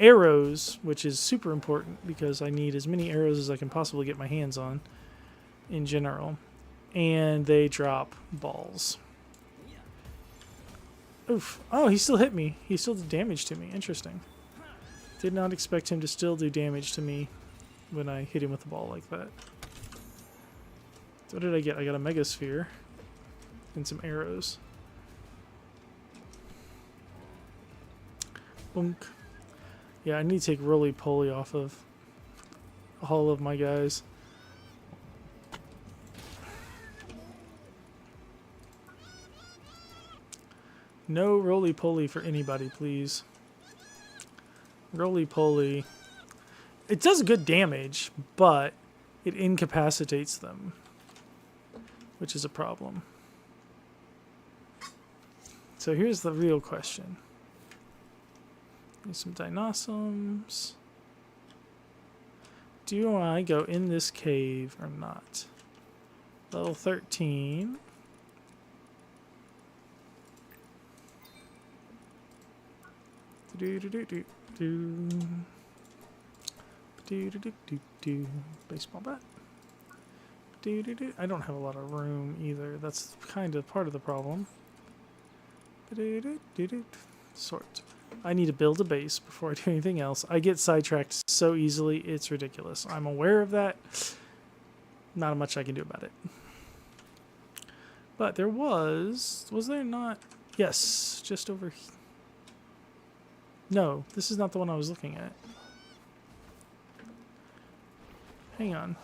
arrows, which is super important because I need as many arrows as I can possibly get my hands on in general. And they drop balls. Oof. Oh, he still hit me. He still did damage to me. Interesting. Did not expect him to still do damage to me when I hit him with the ball like that. So what did I get? I got a Mega Sphere and some arrows. Boink. Yeah, I need to take Roly Poly off of all of my guys. No Roly Poly for anybody, please. Roly Poly. It does good damage, but it incapacitates them, which is a problem. So here's the real question. Here's some Dinosaurs. Do I go in this cave or not? Level 13. Baseball bat. I don't have a lot of room either. That's kind of part of the problem. Sort. I need to build a base before I do anything else. I get sidetracked so easily, it's ridiculous. I'm aware of that. Not much I can do about it. But there was there not? Yes, just over here. No, this is not the one I was looking at. Hang on.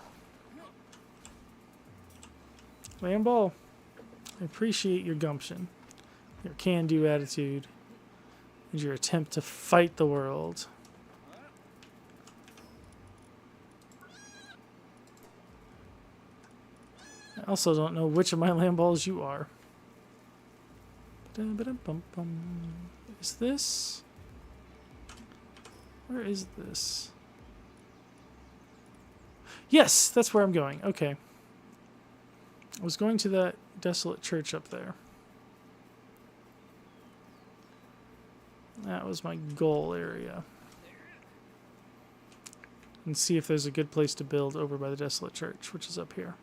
Lamball, I appreciate your gumption, your can-do attitude, and your attempt to fight the world. I also don't know which of my Lamballs you are. Is this? Where is this? Yes, that's where I'm going. Okay. I was going to that desolate church up there. That was my goal area. And see if there's a good place to build over by the desolate church, which is up here.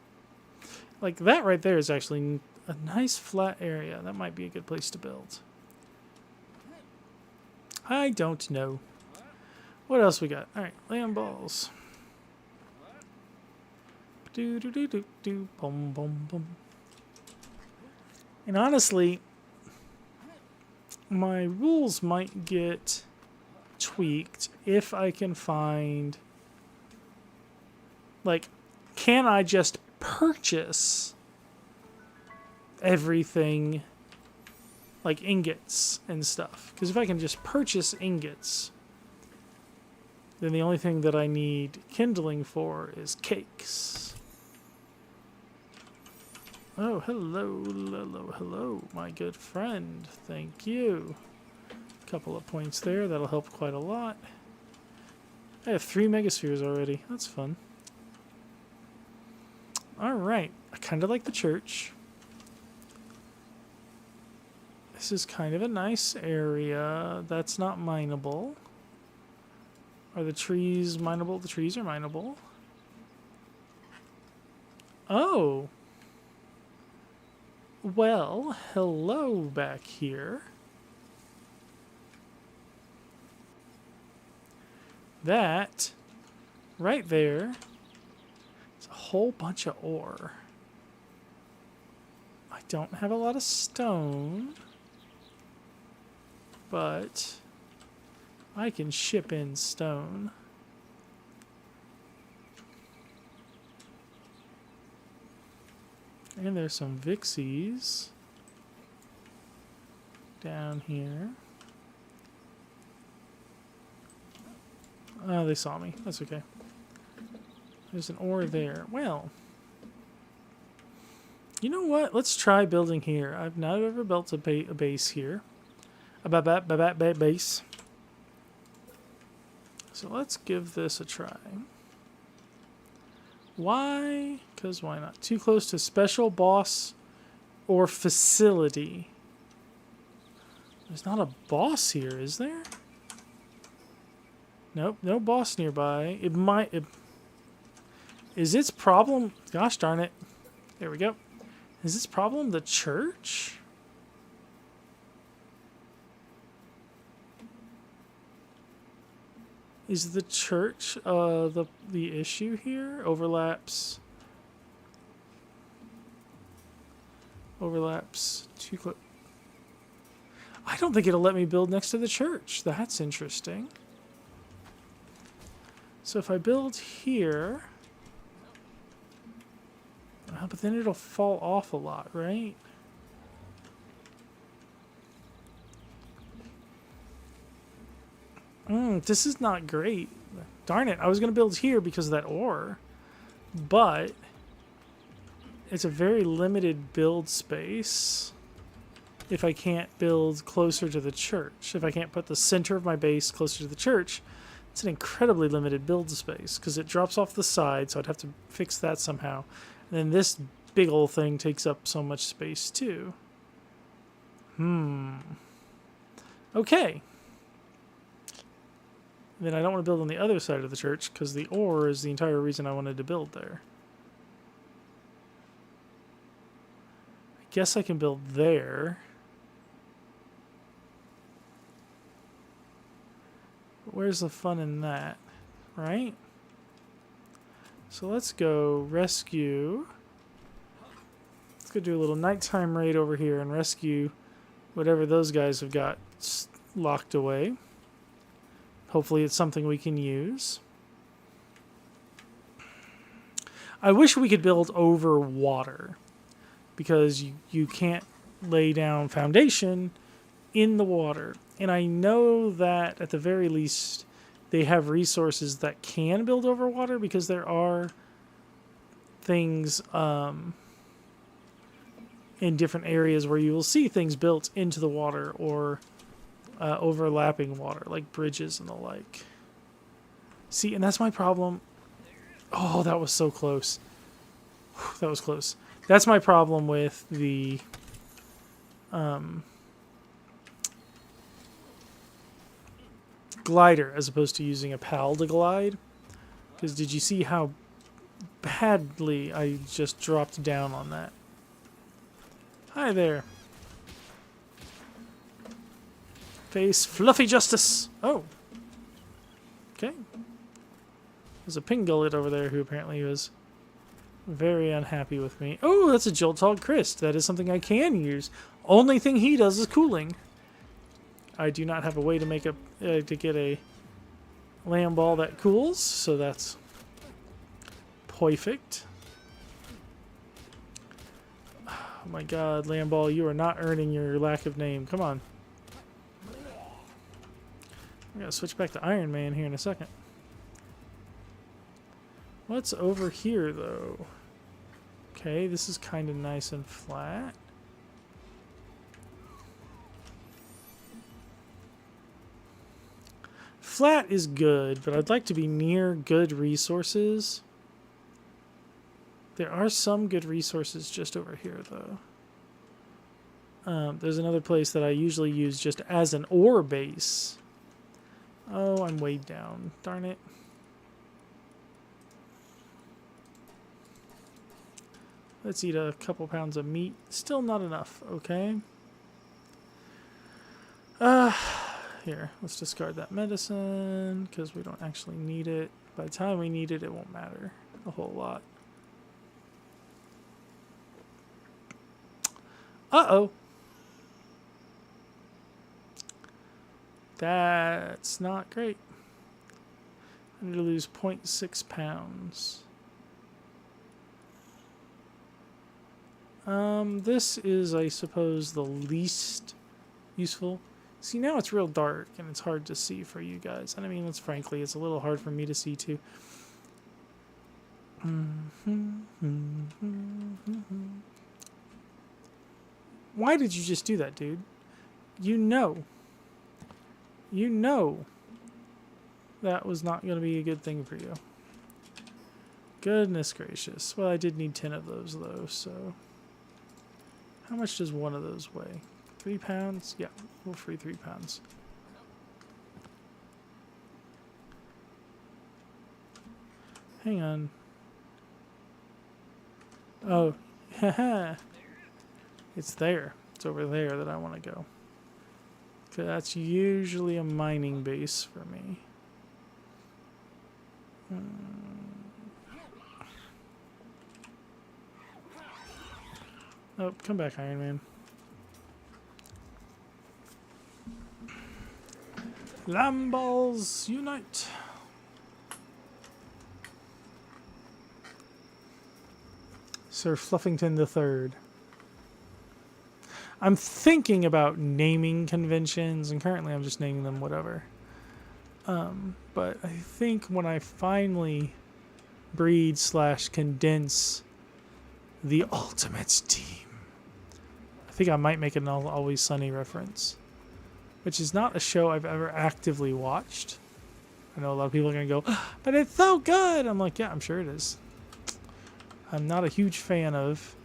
Like that right there is actually a nice flat area. That might be a good place to build. I don't know. What else we got? All right, Lamballs. Do do do do do boom boom boom. And honestly, my rules might get tweaked if I can find, like, can I just purchase everything, like ingots and stuff? Because if I can just purchase ingots, then the only thing that I need kindling for is cakes. Oh, hello, hello, hello, my good friend. Thank you. Couple of points there. That'll help quite a lot. I have 3 megaspheres already. That's fun. Alright. I kind of like the church. This is kind of a nice area. That's not mineable. Are the trees mineable? The trees are mineable. Oh. Well, hello back here. That right there is a whole bunch of ore. I don't have a lot of stone, but I can ship in stone. And there's some Vixies down here. Oh, they saw me. That's okay. There's an ore there. Well, you know what? Let's try building here. I've not ever built a base here. A base. So let's give this a try. Why? Because why not? Too close to special boss or facility. There's not a boss here, is there? Nope, no boss nearby. It might... is its problem... Gosh darn it. There we go. Is its problem the church? Is the church the issue here? Overlaps too close. I don't think it'll let me build next to the church. That's interesting. So if I build here, but then it'll fall off a lot, right? This is not great. Darn it, I was going to build here because of that ore, but it's a very limited build space if I can't build closer to the church. If I can't put the center of my base closer to the church, it's an incredibly limited build space because it drops off the side, so I'd have to fix that somehow. And then this big old thing takes up so much space too. Okay. Then I don't want to build on the other side of the church because the ore is the entire reason I wanted to build there. I guess I can build there. But where's the fun in that, right? So let's go rescue. Let's go do a little nighttime raid over here and rescue whatever those guys have got locked away. Hopefully it's something we can use. I wish we could build over water because you can't lay down foundation in the water. And I know that at the very least they have resources that can build over water because there are things in different areas where you will see things built into the water or overlapping water, like bridges and the like. See, and that's my problem. Oh, that was so close. That was close. That's my problem with the glider as opposed to using a pal to glide. Because did you see how badly I just dropped down on that? Hi there. Face fluffy justice. Oh. Okay. There's a pink gullet over there who apparently was very unhappy with me. Oh, that's a Jolthog Christ. That is something I can use. Only thing he does is cooling. I do not have a way to make a to get a Lamball that cools, so that's perfect. Oh my god, Lamball, you are not earning your lack of name. Come on. I'm gonna switch back to Iron Man here in a second. What's over here, though? Okay, this is kind of nice and flat. Flat is good, but I'd like to be near good resources. There are some good resources just over here, though. There's another place that I usually use just as an ore base. Oh, I'm way down. Darn it. Let's eat a couple pounds of meat. Still not enough, okay? Here, let's discard that medicine because we don't actually need it. By the time we need it, it won't matter a whole lot. Uh-oh. That's not great. I need to lose 0.6 pounds. This is, I suppose, the least useful. See, now it's real dark, and it's hard to see for you guys. And I mean, frankly, it's a little hard for me to see, too. Why did you just do that, dude? You know. You know that was not going to be a good thing for you. Goodness gracious. Well, I did need 10 of those, though, so... How much does one of those weigh? 3 pounds? Yeah, we'll free 3 pounds. Hang on. Oh, haha. It's there. It's over there that I want to go. Because that's usually a mining base for me. Oh, come back, Iron Man. Lamballs, unite! Sir Fluffington III. I'm thinking about naming conventions, and currently I'm just naming them whatever. But I think when I finally breed / condense the Ultimate Team, I think I might make an Always Sunny reference, which is not a show I've ever actively watched. I know a lot of people are going to go, but it's so good! I'm like, yeah, I'm sure it is. I'm not a huge fan of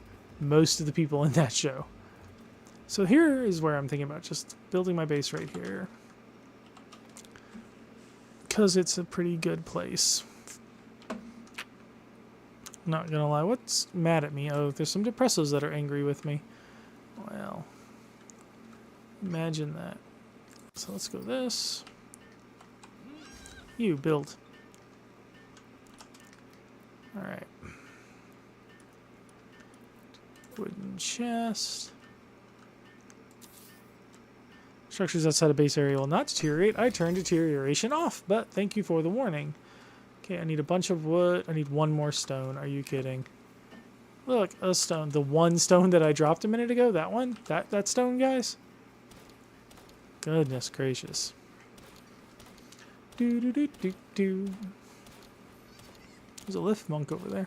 most of the people in that show. So here is where I'm thinking about just building my base right here. Because it's a pretty good place. Not gonna lie, what's mad at me? Oh, there's some Depressos that are angry with me. Well, imagine that. So let's go this. You build. Alright. Wooden chest. Structures outside of base area will not deteriorate. I turn deterioration off, but thank you for the warning. Okay, I need a bunch of wood. I need one more stone. Are you kidding? Look, a stone. The one stone that I dropped a minute ago, that one? That stone, guys? Goodness gracious. Do-do-do-do-do. There's a lift monk over there.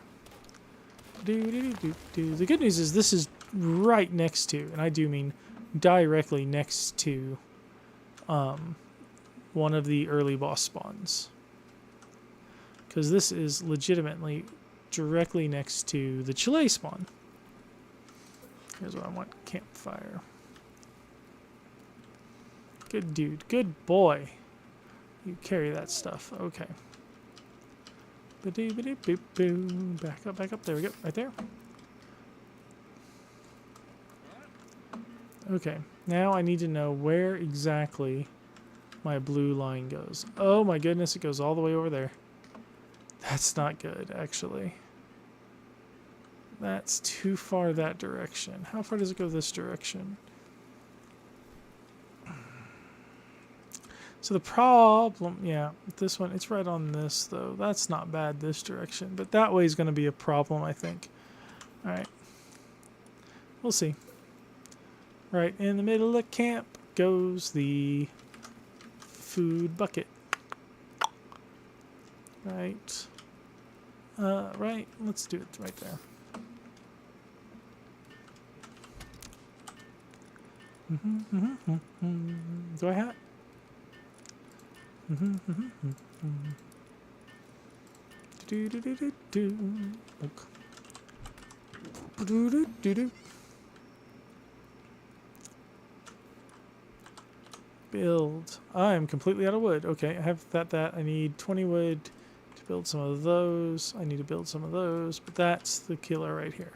Do-do-do-do-do. The good news is this is right next to, and I do mean directly next to, one of the early boss spawns. Because this is legitimately directly next to the Chile spawn. Here's what I want. Campfire. Good dude. Good boy. You carry that stuff. Okay. Back up, back up. There we go. Right there. Okay. Now I need to know where exactly my blue line goes. Oh my goodness, it goes all the way over there. That's not good, actually. That's too far that direction. How far does it go this direction? So the problem, yeah, this one, it's right on this, though. That's not bad this direction, but that way is going to be a problem, I think. All right. We'll see. Right in the middle of camp goes the food bucket. Right. Right. Let's do it right there. Do I have? Build. I am completely out of wood. Okay, I have that. I need 20 wood to build some of those. I need to build some of those, but that's the killer right here.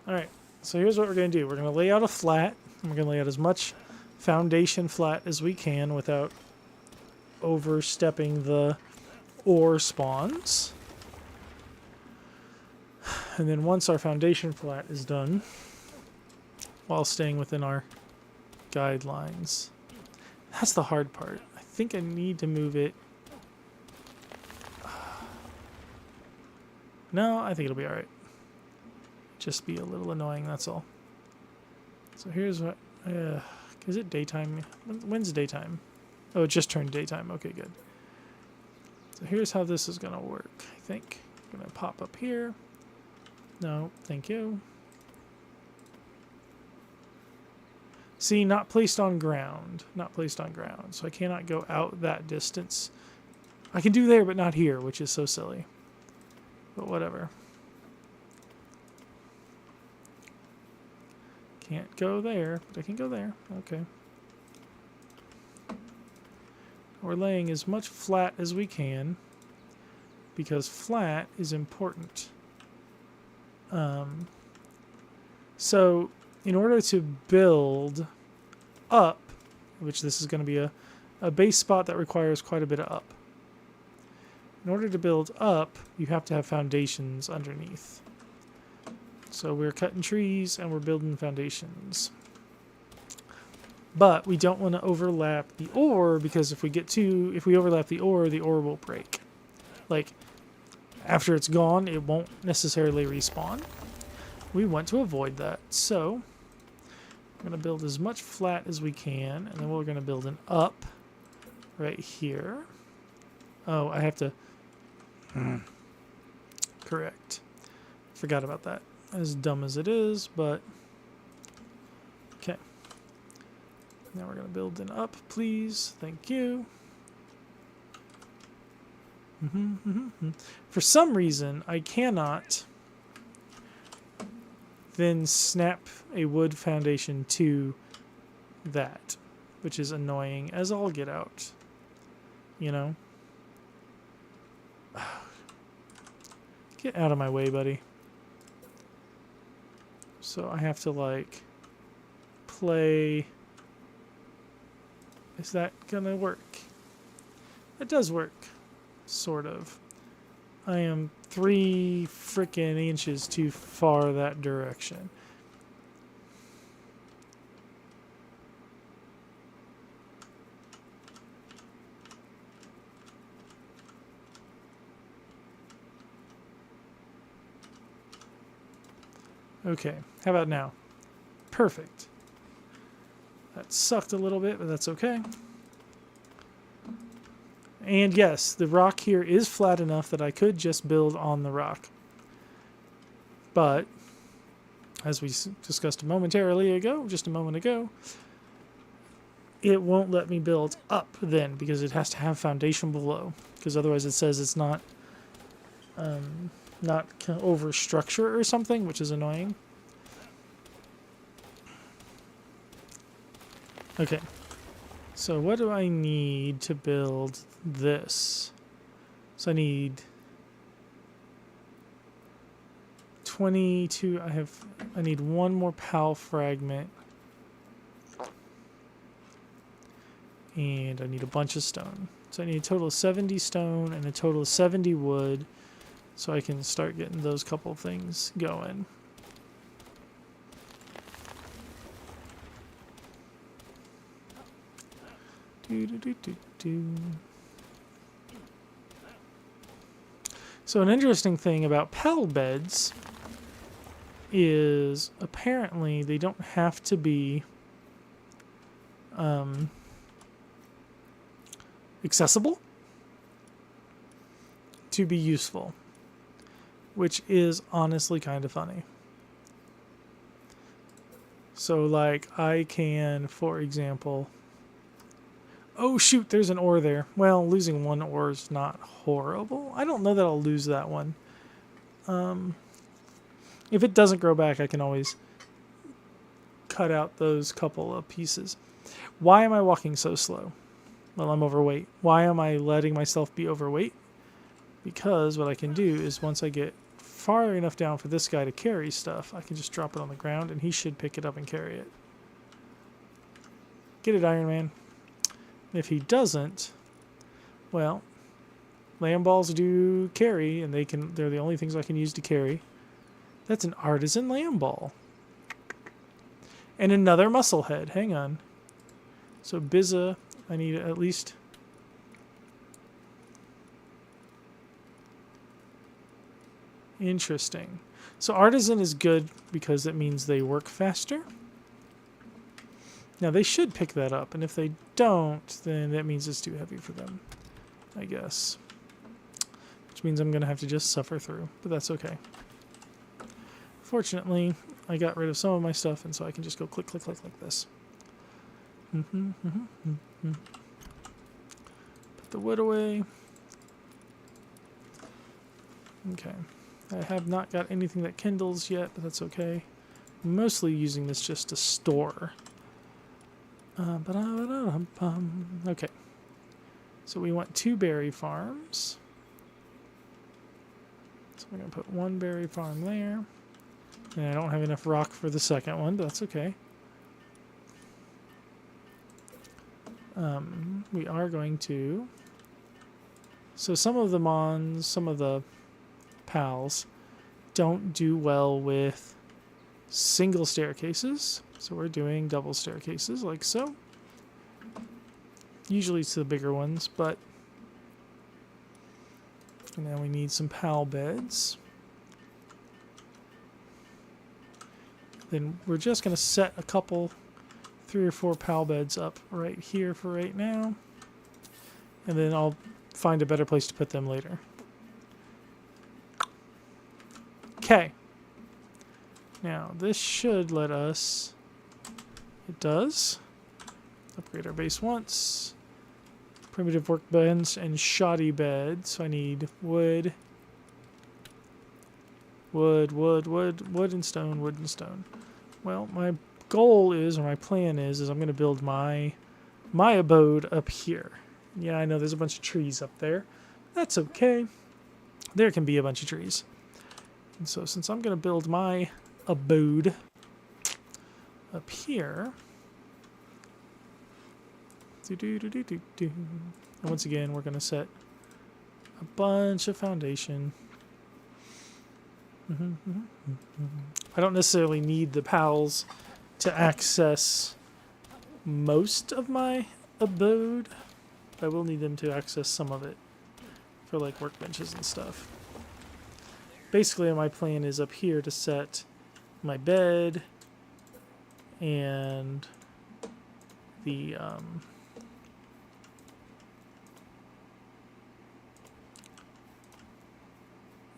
All right, so here's what we're going to do. We're going to lay out a flat. And we're going to lay out as much foundation flat as we can without overstepping the ore spawns. And then once our foundation flat is done, while staying within our guidelines. That's the hard part. I think I need to move it. No, I think it'll be alright. Just be a little annoying, that's all. So here's what... is it daytime? When's daytime? Oh, it just turned daytime. Okay, good. So here's how this is going to work, I think. I'm going to pop up here. No, thank you. See, not placed on ground. Not placed on ground. So I cannot go out that distance. I can do there, but not here, which is so silly. But whatever. Can't go there, but I can go there. Okay. We're laying as much flat as we can because flat is important. So in order to build up, which this is going to be a base spot that requires quite a bit of up. In order to build up, you have to have foundations underneath. So we're cutting trees and we're building foundations. But we don't want to overlap the ore because if we overlap the ore will break. Like, after it's gone, it won't necessarily respawn. We want to avoid that. So we're going to build as much flat as we can, and then we're going to build an up right here. Oh, I have to... Correct. Forgot about that. As dumb as it is, but... Okay. Now we're going to build an up, please. Thank you. For some reason, I cannot then snap a wood foundation to that, which is annoying as all get out. You know? Get out of my way, buddy. So I have to, like, play... Is that gonna work? It does work. Sort of. I am 3 frickin' inches too far that direction. Okay, how about now? Perfect. That sucked a little bit, but that's okay. And yes, the rock here is flat enough that I could just build on the rock. But as we discussed just a moment ago, it won't let me build up then because it has to have foundation below, because otherwise it says it's not over structure or something, which is annoying. Okay, so what do I need to build this? So I need 22. I need one more PAL fragment. And I need a bunch of stone. So I need a total of 70 stone and a total of 70 wood, so I can start getting those couple things going. So an interesting thing about PAL beds is apparently they don't have to be accessible to be useful, which is honestly kind of funny. So like I can, for example, oh shoot, there's an ore there. Well, losing one ore is not horrible. I don't know that I'll lose that one. If it doesn't grow back, I can always cut out those couple of pieces. Why am I walking so slow? Well, I'm overweight. Why am I letting myself be overweight? Because what I can do is once I get far enough down for this guy to carry stuff, I can just drop it on the ground and he should pick it up and carry it. Get it, Iron Man. If he doesn't, well, Lamballs do carry, and they're the only things I can use to carry. That's an artisan Lamball. And another muscle head. Hang on. So Bizza, I need at least... Interesting. So artisan is good because it means they work faster. Now they should pick that up, and if they don't, then that means it's too heavy for them, I guess. Which means I'm going to have to just suffer through, but that's okay. Fortunately, I got rid of some of my stuff, and so I can just go click, click, click like this. Put the wood away. Okay. I have not got anything that kindles yet, but that's okay. I'm mostly using this just to store. Okay. So we want 2 berry farms. So we're going to put 1 berry farm there. And I don't have enough rock for the second one, but that's okay. We are going to... So some of the Mons, some of the pals don't do well with single staircases. So we're doing double staircases like so. Usually it's the bigger ones, but now we need some pal beds. Then we're just going to set a couple, 3 or 4 pal beds up right here for right now. And then I'll find a better place to put them later. Okay. Now this should let us... It does. Upgrade our base once. Primitive workbench and shoddy bed. So I need wood. Wood and stone, wood and stone. Well, my goal is, or my plan is I'm going to build my abode up here. Yeah, I know there's a bunch of trees up there. That's okay. There can be a bunch of trees. And so since I'm going to build my abode up here, and once again we're going to set a bunch of foundation. I don't necessarily need the pals to access most of my abode, but I will need them to access some of it for like workbenches and stuff. Basically my plan is up here to set my bed and the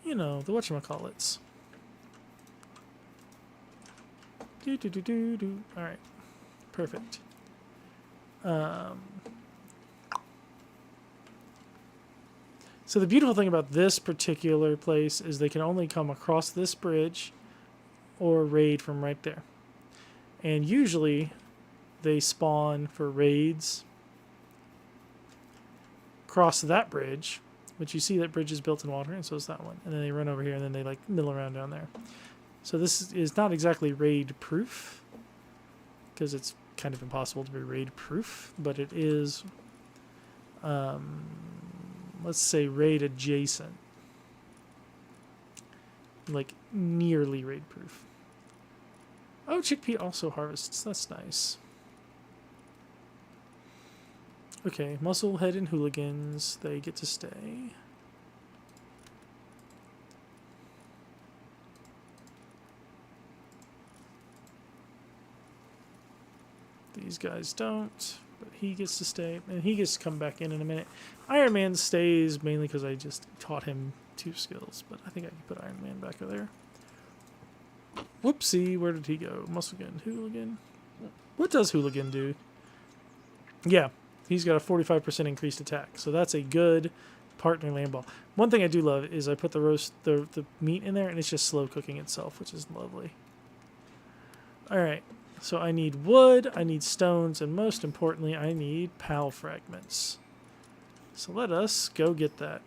you know, the whatchamacallits. All right, perfect. So the beautiful thing about this particular place is they can only come across this bridge or raid from right there. And usually they spawn for raids across that bridge, which you see that bridge is built in water, and so is that one. And then they run over here, and then they like mill around down there. So this is not exactly raid proof, because it's kind of impossible to be raid proof, but it is, let's say, raid adjacent, like nearly raid proof. Oh, chickpea also harvests. That's nice. Okay, musclehead and hooligans, they get to stay. These guys don't, but he gets to stay, and he gets to come back in a minute. Iron Man stays mainly because I just taught him 2 skills, but I think I can put Iron Man back over there. Whoopsie, where did he go? Musclehead, hooligan. What does hooligan do? Yeah, he's got a 45% increased attack, so that's a good partner Lamball. One thing I do love is I put the meat in there, and it's just slow cooking itself, which is lovely. All right. So I need wood, I need stones, and most importantly, I need PAL fragments. So let us go get that.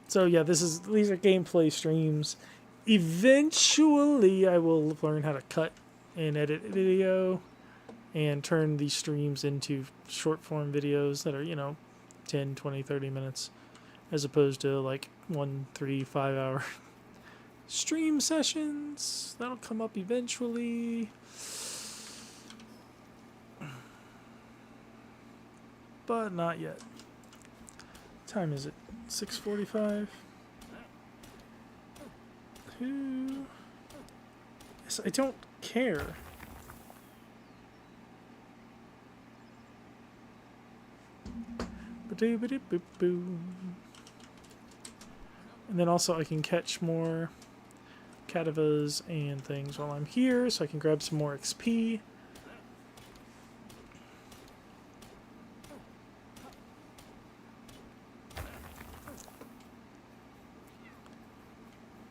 So yeah, these are gameplay streams. Eventually, I will learn how to cut and edit video and turn these streams into short form videos that are, 10, 20, 30 minutes, as opposed to like 1, 3, 5 hour stream sessions. That'll come up eventually. But not yet. What time is it? 6:45. Yes, I don't care. Ba-doo-ba-doo-boo-boo. And then also I can catch more cadavers and things while I'm here, so I can grab some more XP.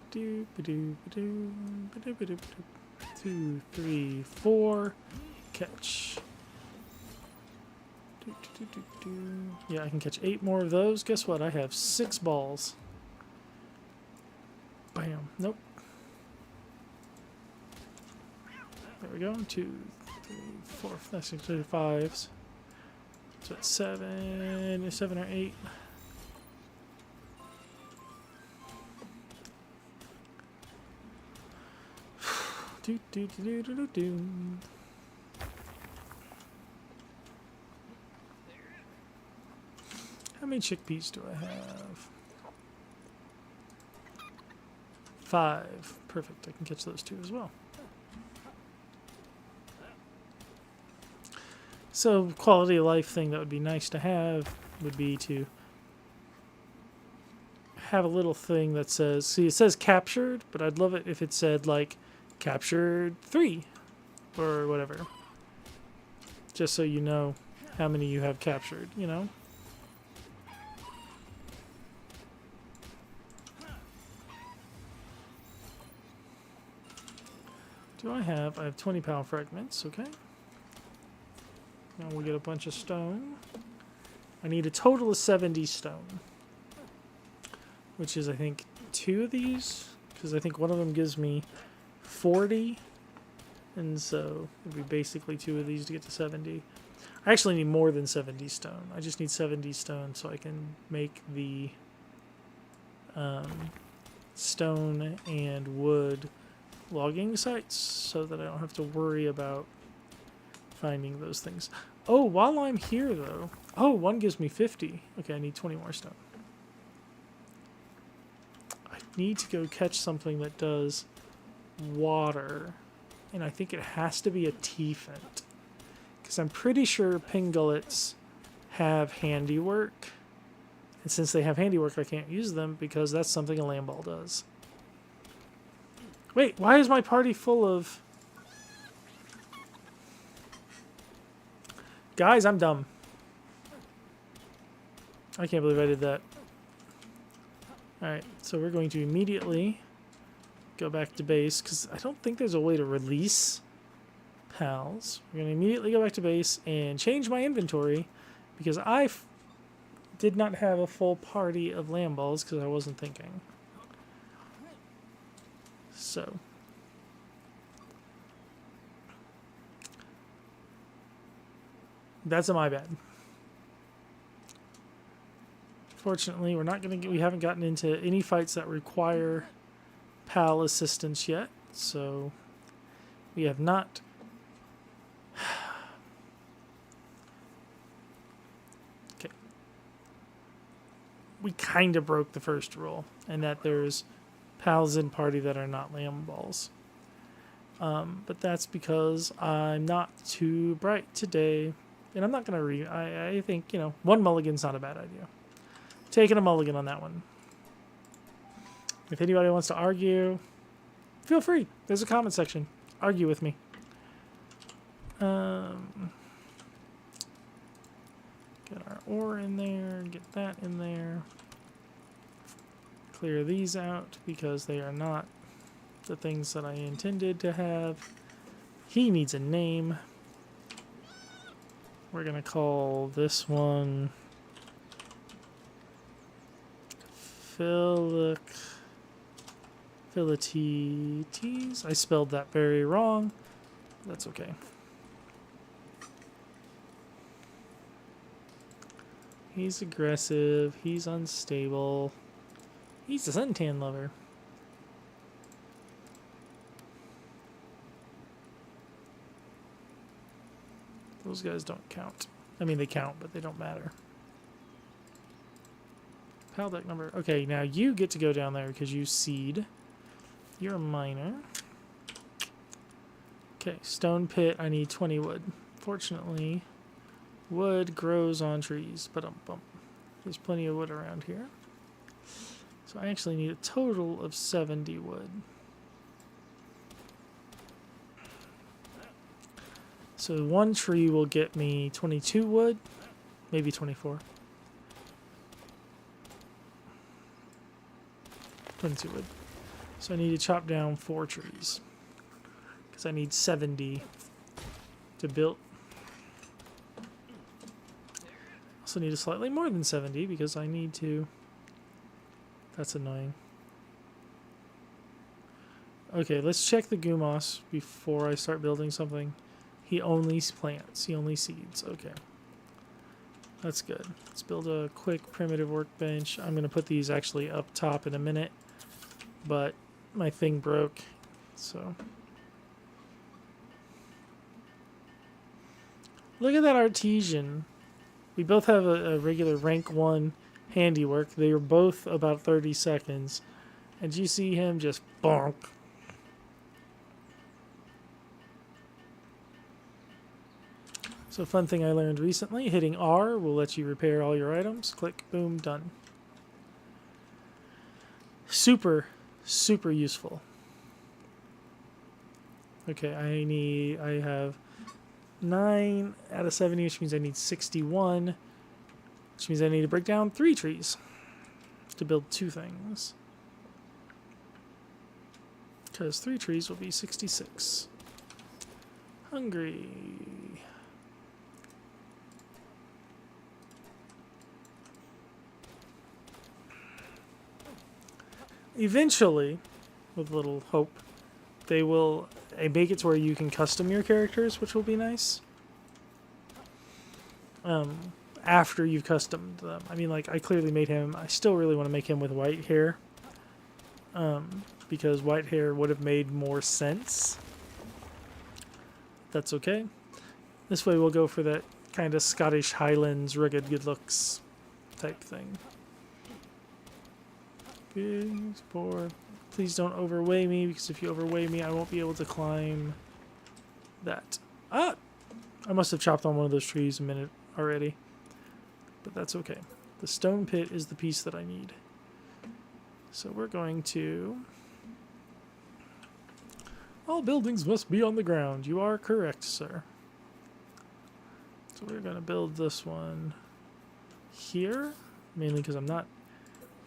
Do ba do ba do ba do ba do. 2, 3, 4. Catch. Do, do, do, do, do. Yeah, I can catch 8 more of those. Guess what? I have 6 balls. Bam. Nope. There we go. 2, 3, 4. That's actually 5s. So it's 7 or 8. Do, do, do, do, do, do. How many chickpeas do I have? 5. Perfect. I can catch those 2 as well. So, quality of life thing that would be nice to have would be to have a little thing that says, see, it says captured, but I'd love it if it said, like, captured 3 or whatever. Just so you know how many you have captured, you know? I have 20 power fragments, okay. Now we'll get a bunch of stone. I need a total of 70 stone, which is, I think, 2 of these, because I think one of them gives me 40, and so it'd be basically 2 of these to get to 70. I actually need more than 70 stone. I just need 70 stone so I can make the stone and wood logging sites so that I don't have to worry about finding those things. Oh, while I'm here, though... Oh, one gives me 50. Okay, I need 20 more stone. I need to go catch something that does water, and I think it has to be a T-Fent, because I'm pretty sure Pingullets have Handiwork, and since they have Handiwork, I can't use them because that's something a Lamball does. Wait, why is my party full of... Guys, I'm dumb. I can't believe I did that. Alright, so we're going to immediately go back to base, because I don't think there's a way to release pals. We're going to immediately go back to base and change my inventory, because I did not have a full party of Lamballs, because I wasn't thinking. So... that's my bad. Fortunately, we haven't gotten into any fights that require PAL assistance yet, so we have not. Okay. We kind of broke the first rule, and that there's PALs in party that are not Lamballs. But that's because I'm not too bright today. And I'm not going to I think, you know, one mulligan's not a bad idea. Taking a mulligan on that one. If anybody wants to argue, feel free. There's a comment section. Argue with me. Get our ore in there. Get that in there. Clear these out because they are not the things that I intended to have. He needs a name. We're going to call this one Philites. I spelled that very wrong. That's okay. He's aggressive. He's unstable. He's a suntan lover. Those guys don't count. I mean, they count, but they don't matter. Pal deck number. Okay, now you get to go down there because you seed. You're a miner. Okay, stone pit. I need 20 wood. Fortunately, wood grows on trees. But there's plenty of wood around here. So I actually need a total of 70 wood. So one tree will get me 22 wood, maybe 24. 22 wood. So I need to chop down 4 trees. Because I need 70 to build. Also need a slightly more than 70 because I need to... That's annoying. Okay, let's check the Gumos before I start building something. He only plants. He only seeds. Okay. That's good. Let's build a quick primitive workbench. I'm going to put these actually up top in a minute. But my thing broke. So. Look at that artesian. We both have a regular rank 1 handiwork. They are both about 30 seconds. And you see him just bonk. So fun thing I learned recently, hitting R will let you repair all your items. Click, boom, done. Super, super useful. Okay, I have 9 out of 70, which means I need 61, which means I need to break down 3 trees to build 2 things. Because 3 trees will be 66. Hungry. Eventually, with a little hope, they will make it to where you can custom your characters, which will be nice. After you've customed them. I mean, like, I clearly made him... I still really want to make him with white hair. Because white hair would have made more sense. That's okay. This way we'll go for that kind of Scottish Highlands rugged good looks type thing. Please don't overweigh me, because if you overweigh me, I won't be able to climb that. Ah! I must have chopped on one of those trees a minute already. But that's okay. The stone pit is the piece that I need. So we're going to All buildings must be on the ground. You are correct, sir. So we're going to build this one here, mainly because I'm not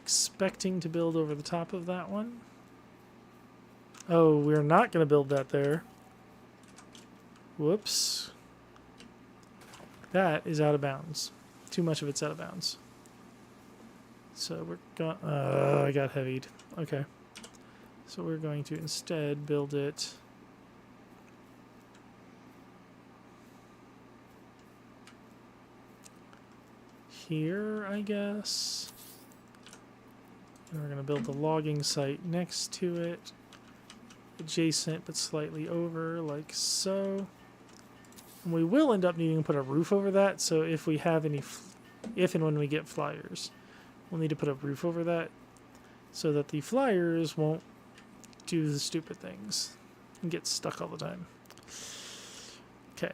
expecting to build over the top of that one. Oh, we're not going to build that there. Whoops. That is out of bounds. Too much of it's out of bounds. So we're going... I got heavied. Okay. So we're going to instead build it... here, I guess. And we're going to build the logging site next to it. Adjacent, but slightly over, like so. And we will end up needing to put a roof over that, so if we have any... if and when we get flyers, we'll need to put a roof over that so that the flyers won't do the stupid things and get stuck all the time. Okay.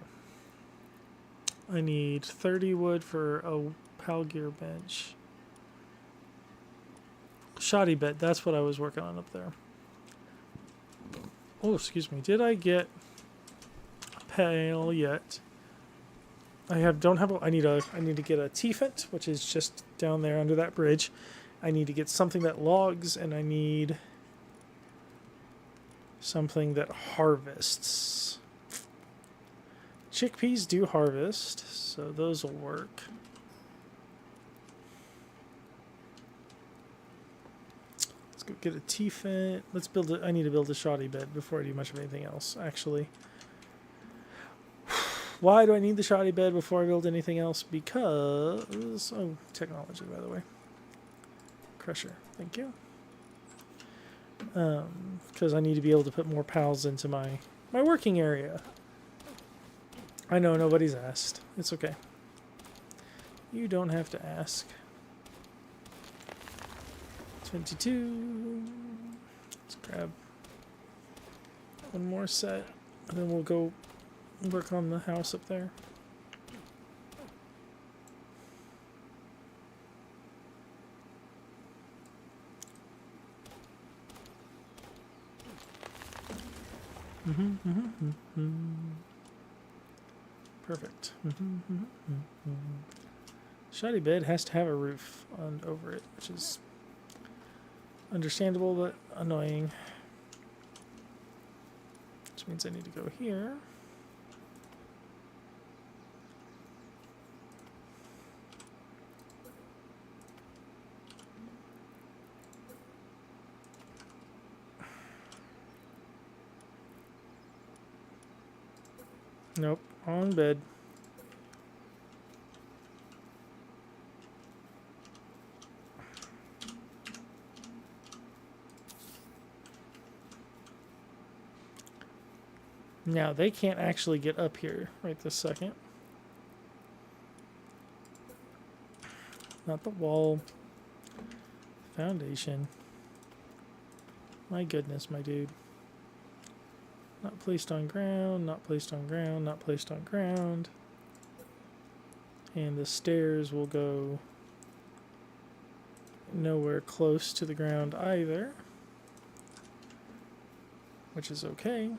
I need 30 wood for a Palgear bench. Shoddy bed, that's what I was working on up there. Oh, excuse me. Did I get a pail yet? I need to get a teafant, which is just down there under that bridge. I need to get something that logs, and I need something that harvests. Chickpeas do harvest, so those will work. Let's go get a teafant. Let's build it. I need to build a shoddy bed before I do much of anything else, actually. Why do I need the shoddy bed before I build anything else? Because... oh, technology, by the way. Crusher. Thank you. Because I need to be able to put more pals into my working area. I know nobody's asked. It's okay. You don't have to ask. 22. Let's grab one more set, and then we'll go work on the house up there. Perfect. Shoddy bed has to have a roof over it, which is understandable but annoying. Which means I need to go here. Nope, on bed. Now, they can't actually get up here right this second. Not the wall. Foundation. My goodness, my dude. Not placed on ground, not placed on ground, not placed on ground. And the stairs will go nowhere close to the ground either. Which is okay.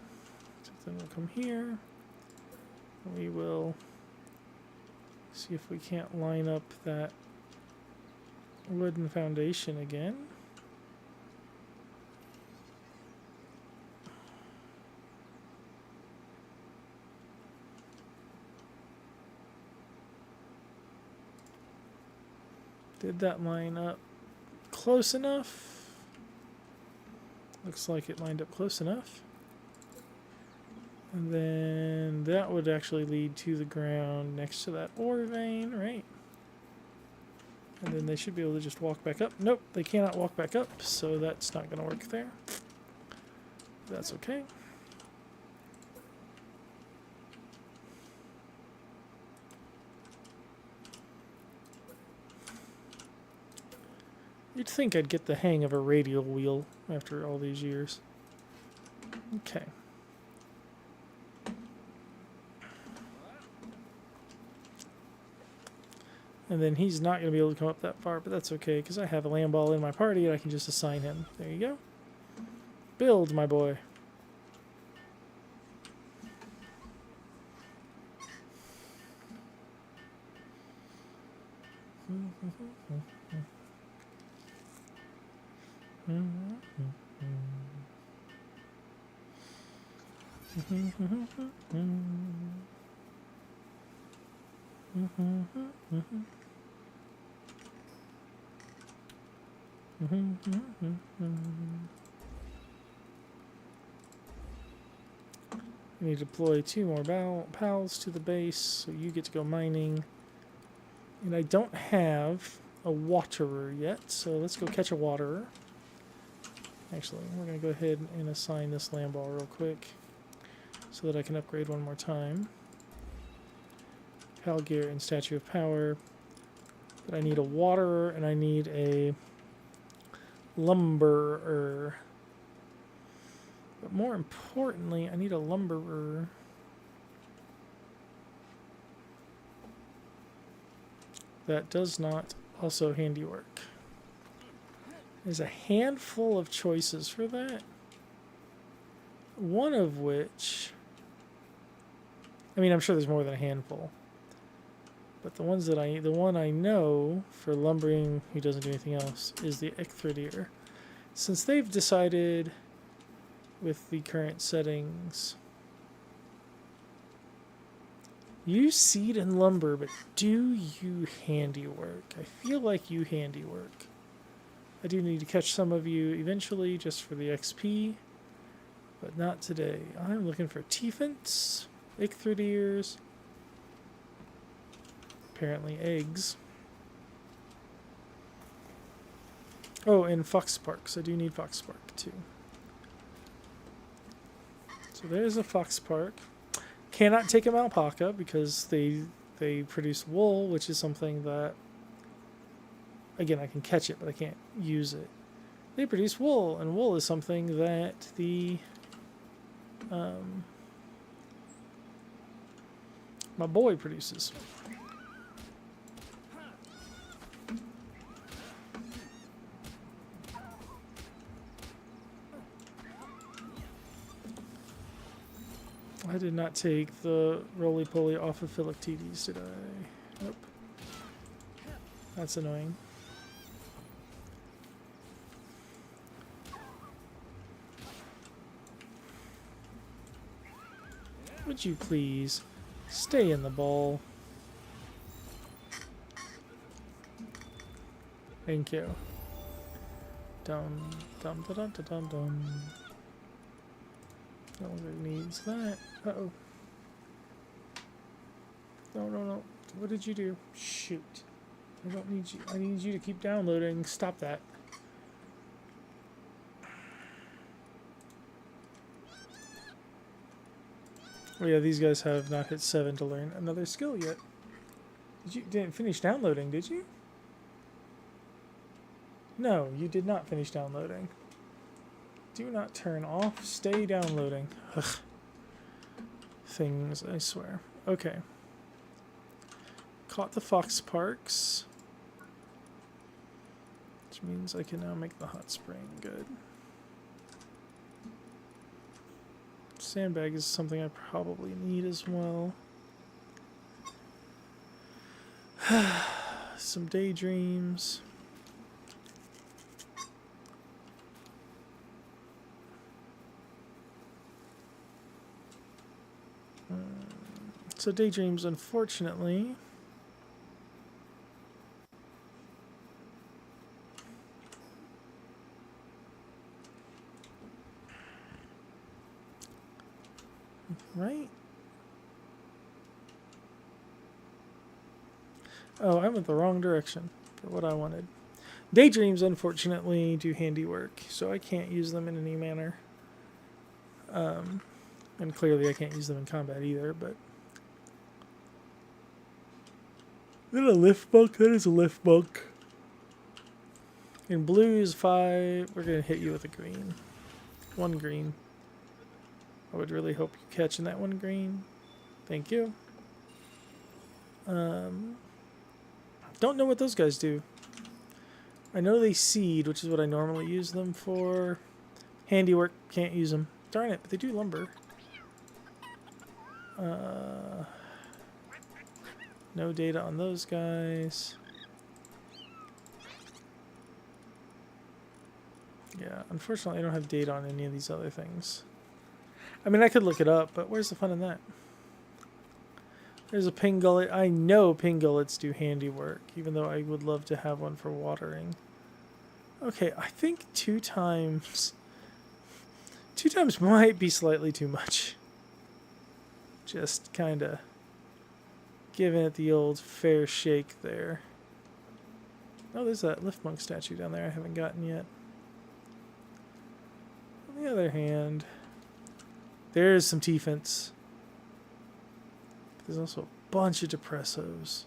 So then we'll come here. We will see if we can't line up that wooden foundation again. Did that line up close enough? Looks like it lined up close enough. And then that would actually lead to the ground next to that ore vein, right? And then they should be able to just walk back up. Nope, they cannot walk back up, so that's not going to work there. That's okay. You'd think I'd get the hang of a radial wheel after all these years. Okay. And then he's not going to be able to come up that far, but that's okay, because I have a Lamball in my party and I can just assign him. There you go. Build, my boy. We need to deploy 2 more pals to the base, so you get to go mining. And I don't have a waterer yet, so let's go catch a waterer. Actually, we're going to go ahead and assign this Lamball real quick so that I can upgrade one more time. Pal gear and Statue of Power. But I need a waterer and I need a lumberer. But more importantly, I need a lumberer. That does not also handiwork. There's a handful of choices for that. One of which, I mean, I'm sure there's more than a handful. But the ones that the one I know for lumbering who doesn't do anything else is the Ecthridier. Since they've decided with the current settings, you seed and lumber, but do you handiwork? I feel like you handiwork. I do need to catch some of you eventually just for the XP, but not today. I'm looking for Tiefents, Ecthridiers, apparently eggs. Oh, and Foxsparks. I do need Foxspark too. So there's a Foxspark. Cannot take them alpaca because they produce wool, which is something that, again, I can catch it, but I can't use it. They produce wool, and wool is something that the my boy produces. I did not take the roly-poly off of Philoctetes, did I? Nope. That's annoying. Would you please stay in the ball? Thank you. Dum dum da dum da dum dum. No longer needs that. Uh-oh. No, no, no. What did you do? Shoot. I don't need you. I need you to keep downloading. Stop that. Oh yeah, these guys have not hit 7 to learn another skill yet. Didn't finish downloading, did you? No, you did not finish downloading. Do not turn off. Stay downloading. Ugh. Things, I swear. Okay. Caught the Foxsparks. Which means I can now make the hot spring. Good. Sandbag is something I probably need as well. Some daydreams. So daydreams, unfortunately, right? Oh, I went the wrong direction for what I wanted. Daydreams, unfortunately, do handiwork, so I can't use them in any manner. And clearly I can't use them in combat either, but... Is that a lift bunk? That is a lift bunk. In blue is 5. We're going to hit you with a green. 1 green. I would really hope you catch in that 1 green. Thank you. Don't know what those guys do. I know they seed, which is what I normally use them for. Handiwork, can't use them. Darn it, but they do lumber. No data on those guys. Yeah, unfortunately I don't have data on any of these other things. I mean, I could look it up, but where's the fun in that? There's a pin gullet. I know pin gullets do handiwork, even though I would love to have one for watering. Okay, I think 2 times... 2 times might be slightly too much. Just kind of giving it the old fair shake there. Oh, there's that lift monk statue down there I haven't gotten yet. On the other hand, there's some T-Fence. There's also a bunch of Depressos.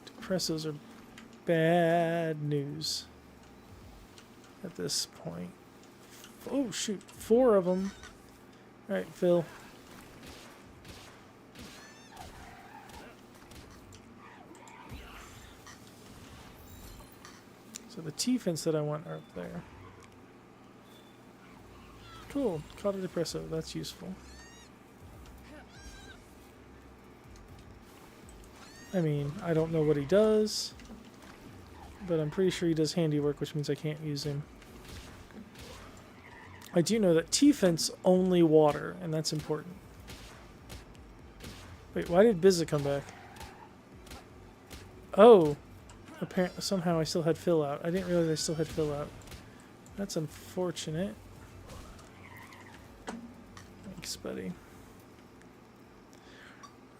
Depressos are bad news at this point. Oh, shoot. 4 of them. All right, Phil. So the T-Fence that I want are up there. Cool. Caught a Depresso. That's useful. I mean, I don't know what he does, but I'm pretty sure he does handiwork, which means I can't use him. I do know that T-Fence only water, and that's important. Wait, why did Bizza come back? Oh! Apparently, somehow I still had Phil out. I didn't realize I still had Phil out. That's unfortunate. Thanks, buddy.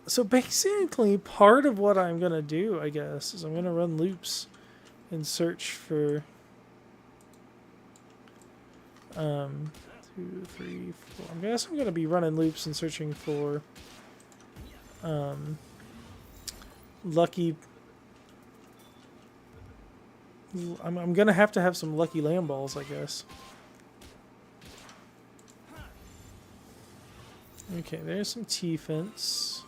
So basically, part of what I'm going to do, I guess, is I'm going to run loops and search for 2, 3, 4. I guess I'm going to be running loops and searching for lucky... I'm going to have some lucky Lamballs, I guess. Okay, there's some T-Fence.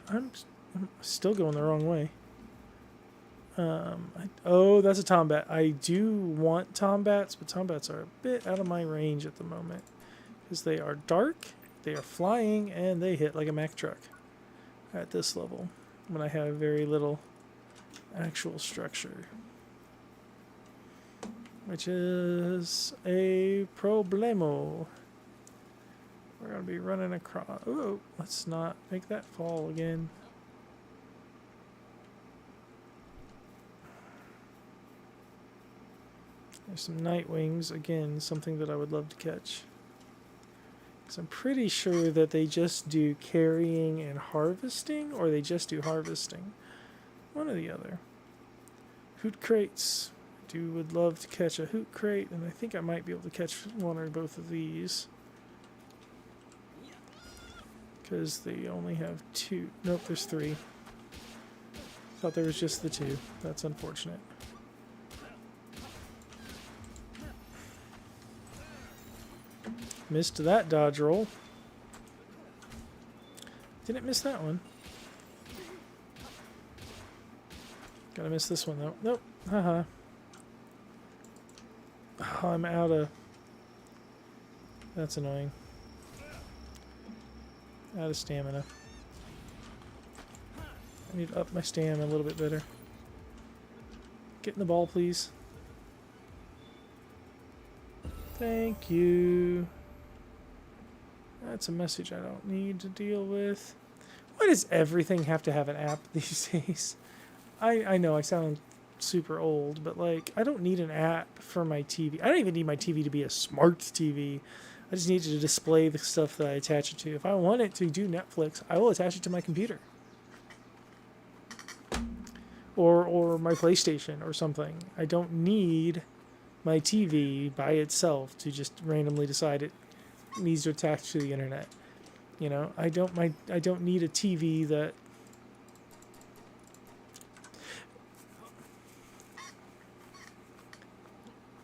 I'm still going the wrong way. Oh, that's a Tombat. I do want Tombats, but Tombats are a bit out of my range at the moment. Because they are dark, they are flying, and they hit like a Mack truck at this level. When I have very little actual structure. Which is a problemo. We're going to be running across... Oh, let's not make that fall again. There's some Nightwings. Again, something that I would love to catch. Because I'm pretty sure that they just do carrying and harvesting, or they just do harvesting. One or the other. Hoot crates. Would love to catch a hoot crate, and I think I might be able to catch one or both of these. Because they only have 2. Nope, there's 3. Thought there was just the 2. That's unfortunate. Missed that dodge roll. Didn't miss that one. Gotta miss this one though. Nope. Haha. Oh, I'm out of... That's annoying. Out of stamina. I need to up my stamina a little bit better. Get in the ball, please. Thank you. That's a message I don't need to deal with. Why does everything have to have an app these days? I know I sound super old, but like, I don't need an app for my TV. I don't even need my TV to be a smart TV. I just need to display the stuff that I attach it to. If I want it to do Netflix, I will attach it to my computer. Or my PlayStation or something. I don't need my TV by itself to just randomly decide it needs to attach to the internet. You know, I don't need a TV that...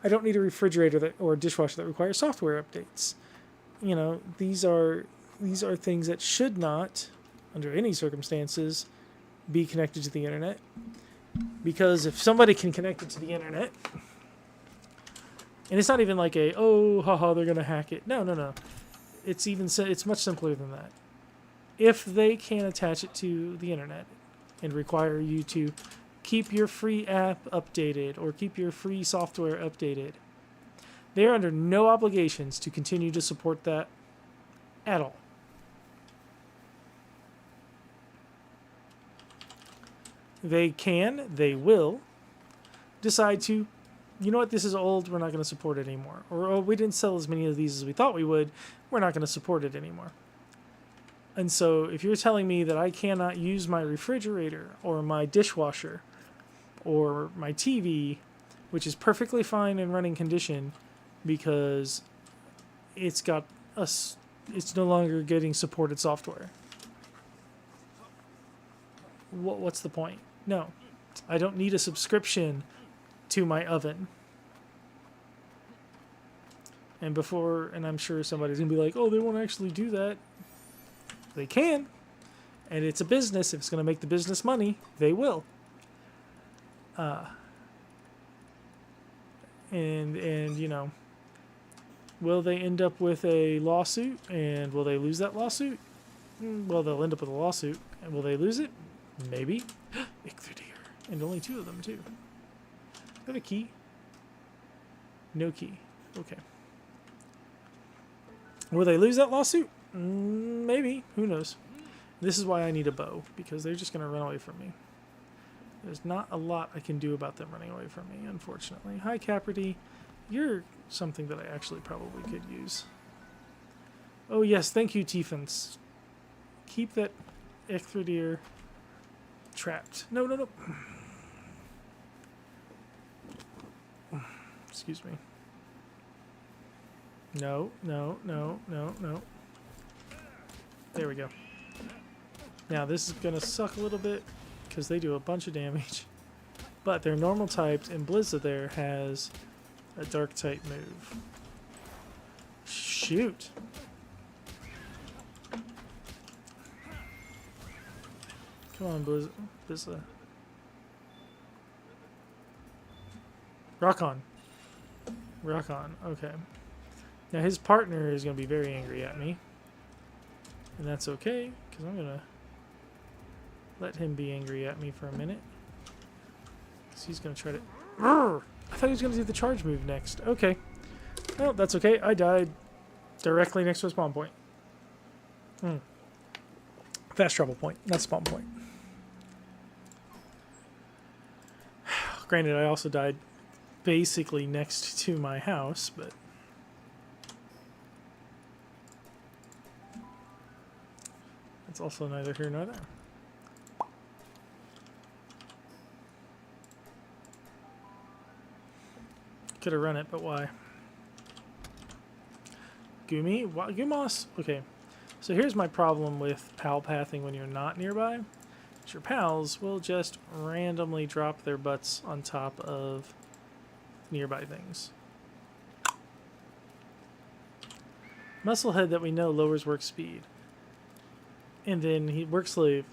I don't need a refrigerator or a dishwasher that requires software updates. You know, these are things that should not, under any circumstances, be connected to the internet. Because if somebody can connect it to the internet, and it's not even like oh, haha, they're gonna hack it. No. It's much simpler than that. If they can attach it to the internet, and require you to keep your free app updated or keep your free software updated. They are under no obligations to continue to support that at all. They can, they will, decide to, you know what, this is old, we're not going to support it anymore. Or, oh, we didn't sell as many of these as we thought we would, we're not going to support it anymore. And so if you're telling me that I cannot use my refrigerator or my dishwasher or my TV, which is perfectly fine in running condition because it's no longer getting supported software. What's the point? No, I don't need a subscription to my oven. And I'm sure somebody's going to be like, oh, they won't actually do that. They can. And it's a business. If it's going to make the business money, they will. And you know, will they end up with a lawsuit? And will they lose that lawsuit? Well, they'll end up with a lawsuit. And will they lose it? Maybe. Icthridir. And only 2 of them, too. Is that a key? No key. Okay. Will they lose that lawsuit? Maybe. Who knows? This is why I need a bow, because they're just going to run away from me. There's not a lot I can do about them running away from me, unfortunately. Hi, Capridy. You're something that I actually probably could use. Oh, yes. Thank you, Tiefens. Keep that Icthridir trapped. No, no, no. Excuse me. No, no, no, no, no. There we go. Now, this is going to suck a little bit because they do a bunch of damage. But they're normal typed, and Blizza there has a dark type move. Shoot. Come on, Blizza. Rock on. Rock on. Okay. Now his partner is going to be very angry at me. And that's okay, because I'm going to let him be angry at me for a minute. Because he's going to try to... I thought he was going to do the charge move next. Okay. Well, that's okay. I died directly next to a spawn point. Fast travel point, not spawn point. Granted, I also died basically next to my house, but... it's also neither here nor there. Could have run it, but why? Gumi? Gumos? Okay. So here's my problem with pal pathing when you're not nearby. Your pals will just randomly drop their butts on top of nearby things. Musclehead that we know lowers work speed. And then Work Slave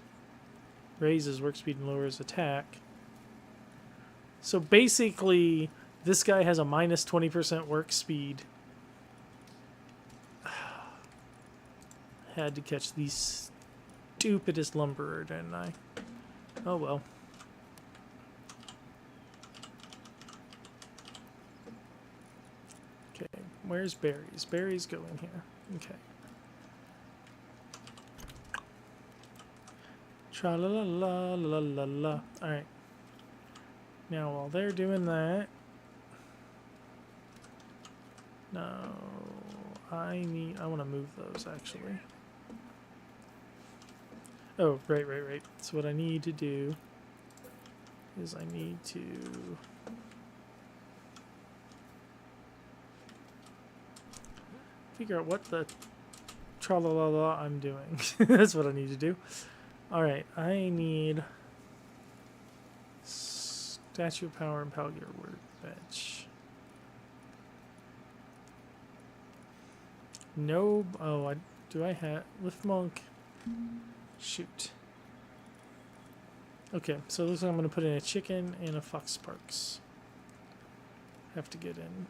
raises work speed and lowers attack. So basically, this guy has a minus 20% work speed. Had to catch the stupidest lumberer, didn't I? Oh well. Okay, where's Berries? Berries going here. Okay. Tra la la la la la la. Alright. Now while they're doing that. No. I want to move those actually. Oh, right. So what I need to do is I need to figure out what the tra-la-la-la I'm doing. That's what I need to do. Alright, I need Statue of Power and Palworld Workbench. No, do I have Lift Monk? Shoot. Okay, so it looks like I'm going to put in a chicken and a Fox Sparks. Have to get in.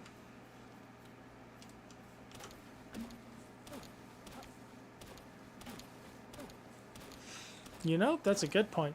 You know, that's a good point.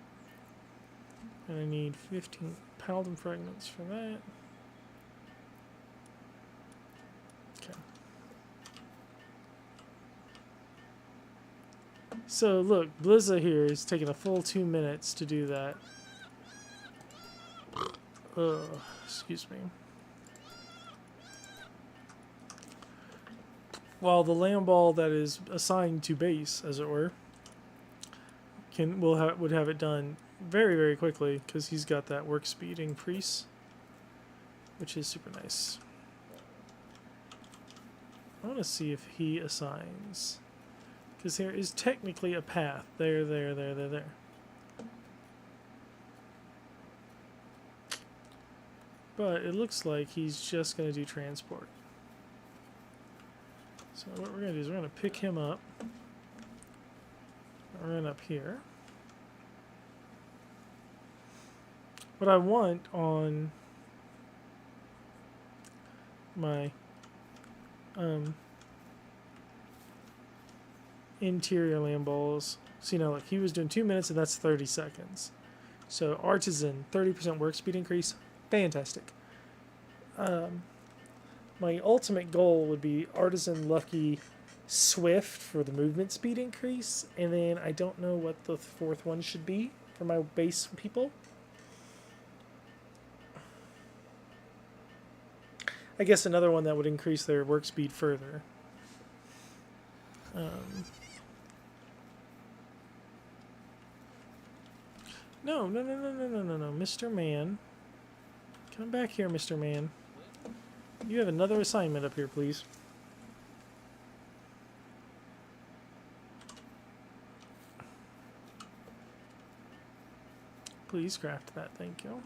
And I need 15 Paladin fragments for that. Okay. So look, Blizza here is taking a full 2 minutes to do that. Excuse me. While the Lamball that is assigned to base, as it were, would have it done very, very quickly because he's got that work speed increase, which is super nice. I want to see if he assigns, because there is technically a path. There. But it looks like he's just going to do transport. So what we're going to do is we're going to pick him up, run up here. What I want on my interior Lamballs, so like he was doing 2 minutes and that's 30 seconds. So Artisan, 30% work speed increase, fantastic. My ultimate goal would be Artisan, Lucky, Swift for the movement speed increase, and then I don't know what the fourth one should be for my base people. I guess another one that would increase their work speed further. No, Mr. Man. Come back here, Mr. Man. You have another assignment up here, please. Please craft that, thank you.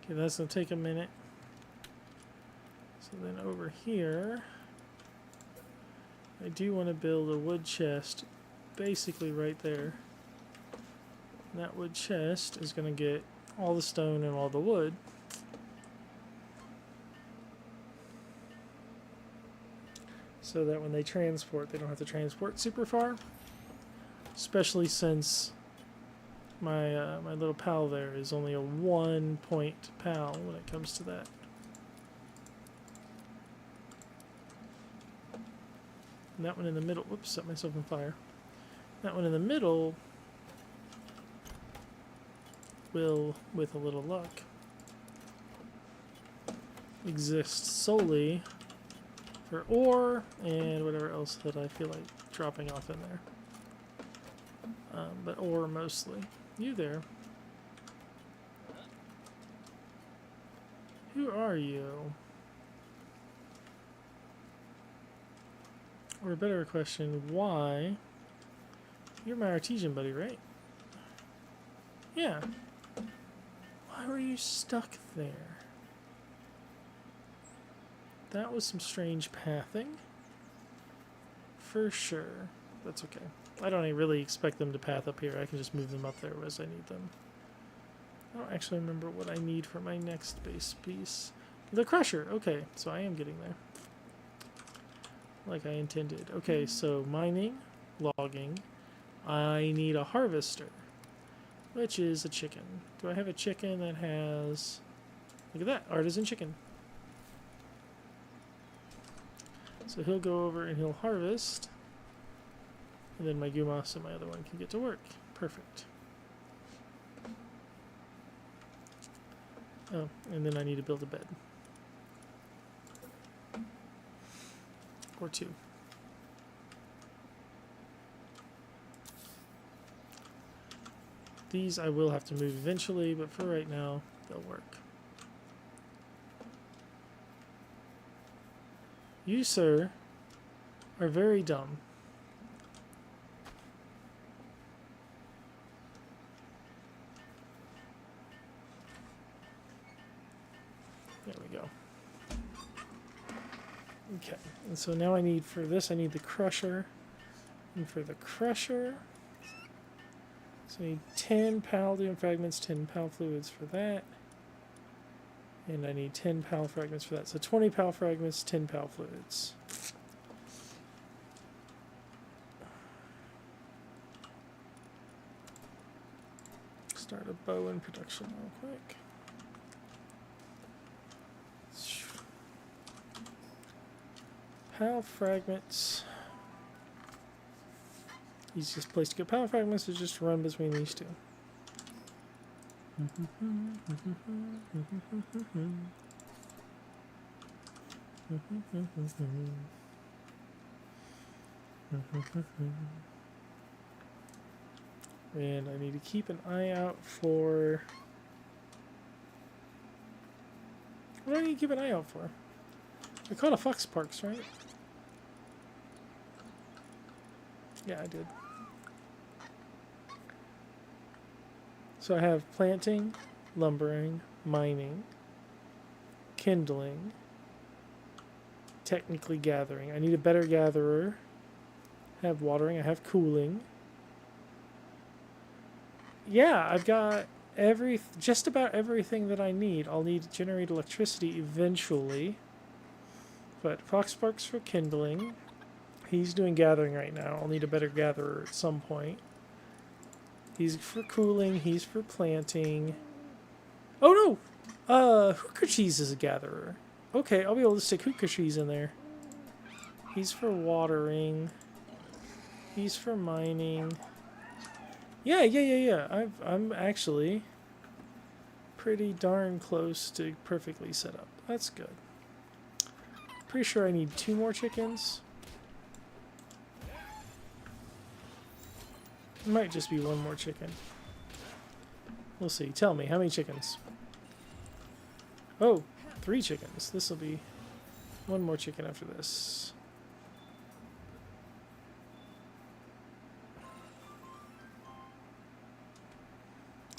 Okay, that's going to take a minute. So then over here, I do want to build a wood chest basically right there. And that wood chest is going to get all the stone and all the wood. So that when they transport, they don't have to transport super far. Especially since my my little pal there is only a 1-point pal when it comes to that. And that one in the middle, whoops, set myself on fire. That one in the middle will, with a little luck, exist solely for ore and whatever else that I feel like dropping off in there. But ore mostly. You there. Who are you? Or a better question, why? You're my artesian buddy, right? Yeah. Why were you stuck there? That was some strange pathing. For sure. That's okay. I don't really expect them to path up here. I can just move them up there as I need them. I don't actually remember what I need for my next base piece. The crusher. Okay, so I am getting there. Like I intended. Okay, so mining, logging. I need a harvester, which is a chicken. Do I have a chicken that has... Look at that, artisan chicken. So he'll go over and he'll harvest. And then my Gumas and my other one can get to work. Perfect. Oh, and then I need to build a bed. Or two. These I will have to move eventually, but for right now, they'll work. You, sir, are very dumb. There we go. Okay, and so now I need, for this, I need the crusher. And for the crusher, so I need 10 Paladin fragments, 10 Pal fluids for that. And I need 10 Pal fragments for that. So 20 Pal fragments, 10 Pal fluids. Start a bow in production real quick. Pal fragments. Easiest place to get pal fragments is just to run between these two. And I need to keep an eye out for... What do I need to keep an eye out for? I caught a fox parks, right? Yeah, I did. So I have planting, lumbering, mining, kindling, technically gathering. I need a better gatherer. I have watering, I have cooling. Yeah, I've got just about everything that I need. I'll need to generate electricity eventually. But Foxparks for kindling. He's doing gathering right now. I'll need a better gatherer at some point. He's for cooling. He's for planting. Oh no! Hookah cheese is a gatherer. Okay, I'll be able to stick hookah cheese in there. He's for watering. He's for mining. Yeah. I'm actually pretty darn close to perfectly set up. That's good. Pretty sure I need 2 more chickens. It might just be 1 more chicken. We'll see. Tell me, how many chickens? Oh, 3 chickens. This will be 1 more chicken after this.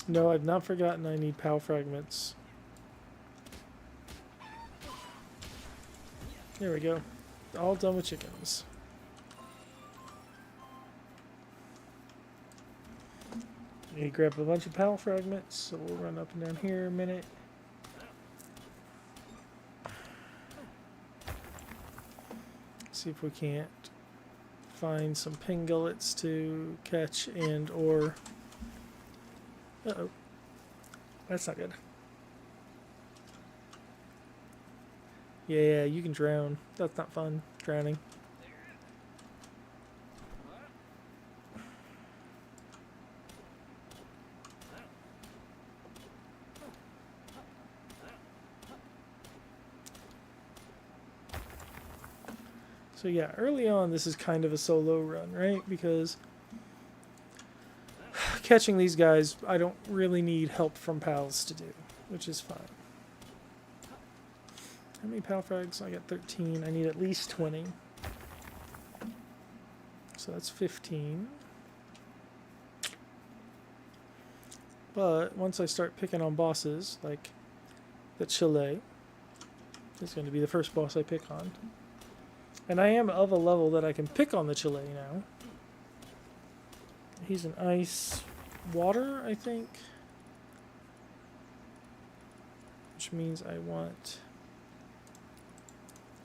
No, I've not forgotten I need POW fragments. There we go. All done with chickens. You grab a bunch of POW fragments, so we'll run up and down here a minute. See if we can't find some pin gullets to catch and or... Uh-oh. That's not good. Yeah, you can drown. That's not fun, drowning. So yeah, early on this is kind of a solo run, right? Because catching these guys, I don't really need help from pals to do, which is fine. How many pal frags? I got 13. I need at least 20. So that's 15. But once I start picking on bosses, like the Chile, is going to be the first boss I pick on. And I am of a level that I can pick on the Chile now. He's an ice water, I think. Which means I want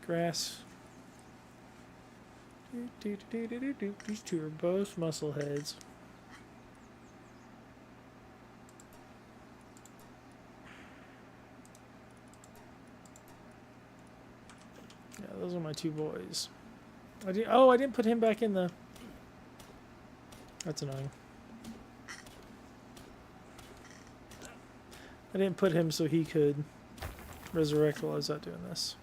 grass. These two are both muscle heads. Yeah, those are my 2 boys. I didn't put him back in the... That's annoying. I didn't put him so he could resurrect while I was out doing this.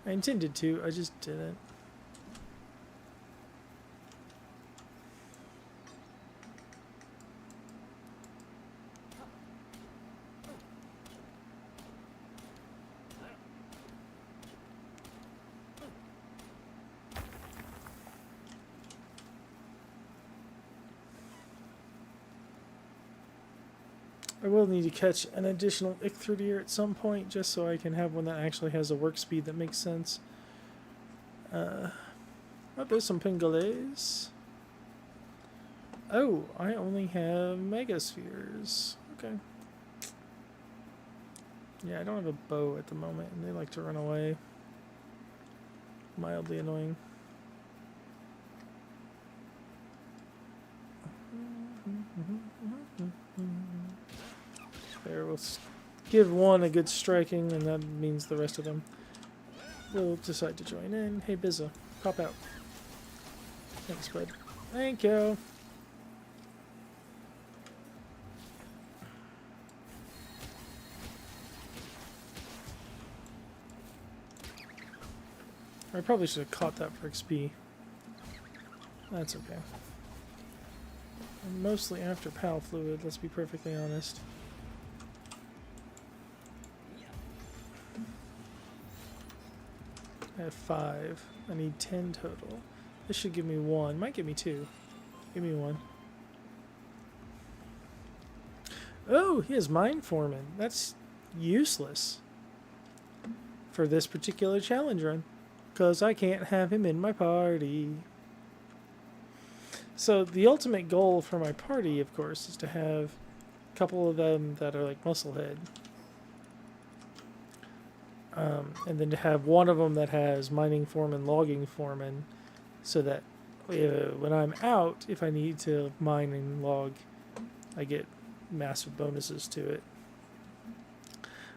I intended to, I just didn't. I will need to catch an additional Ichthyrdeer at some point, just so I can have one that actually has a work speed that makes sense. Oh, there's some Pingales. Oh, I only have Megaspheres. Okay. Yeah, I don't have a bow at the moment, and they like to run away. Mildly annoying. we'll give one a good striking, and that means the rest of them will decide to join in. Hey, Bizza, pop out. Thanks, bud. Thank you. I probably should have caught that for XP. That's okay. I'm mostly after Pal Fluid, let's be perfectly honest. I have 5. I need 10 total. This should give me 1. Might give me 2. Give me 1. Oh, he has Mind Foreman. That's useless for this particular challenge run, because I can't have him in my party. So the ultimate goal for my party, of course, is to have a couple of them that are like Musclehead. And then to have one of them that has Mining Foreman, Logging Foreman, so that when I'm out, if I need to mine and log, I get massive bonuses to it.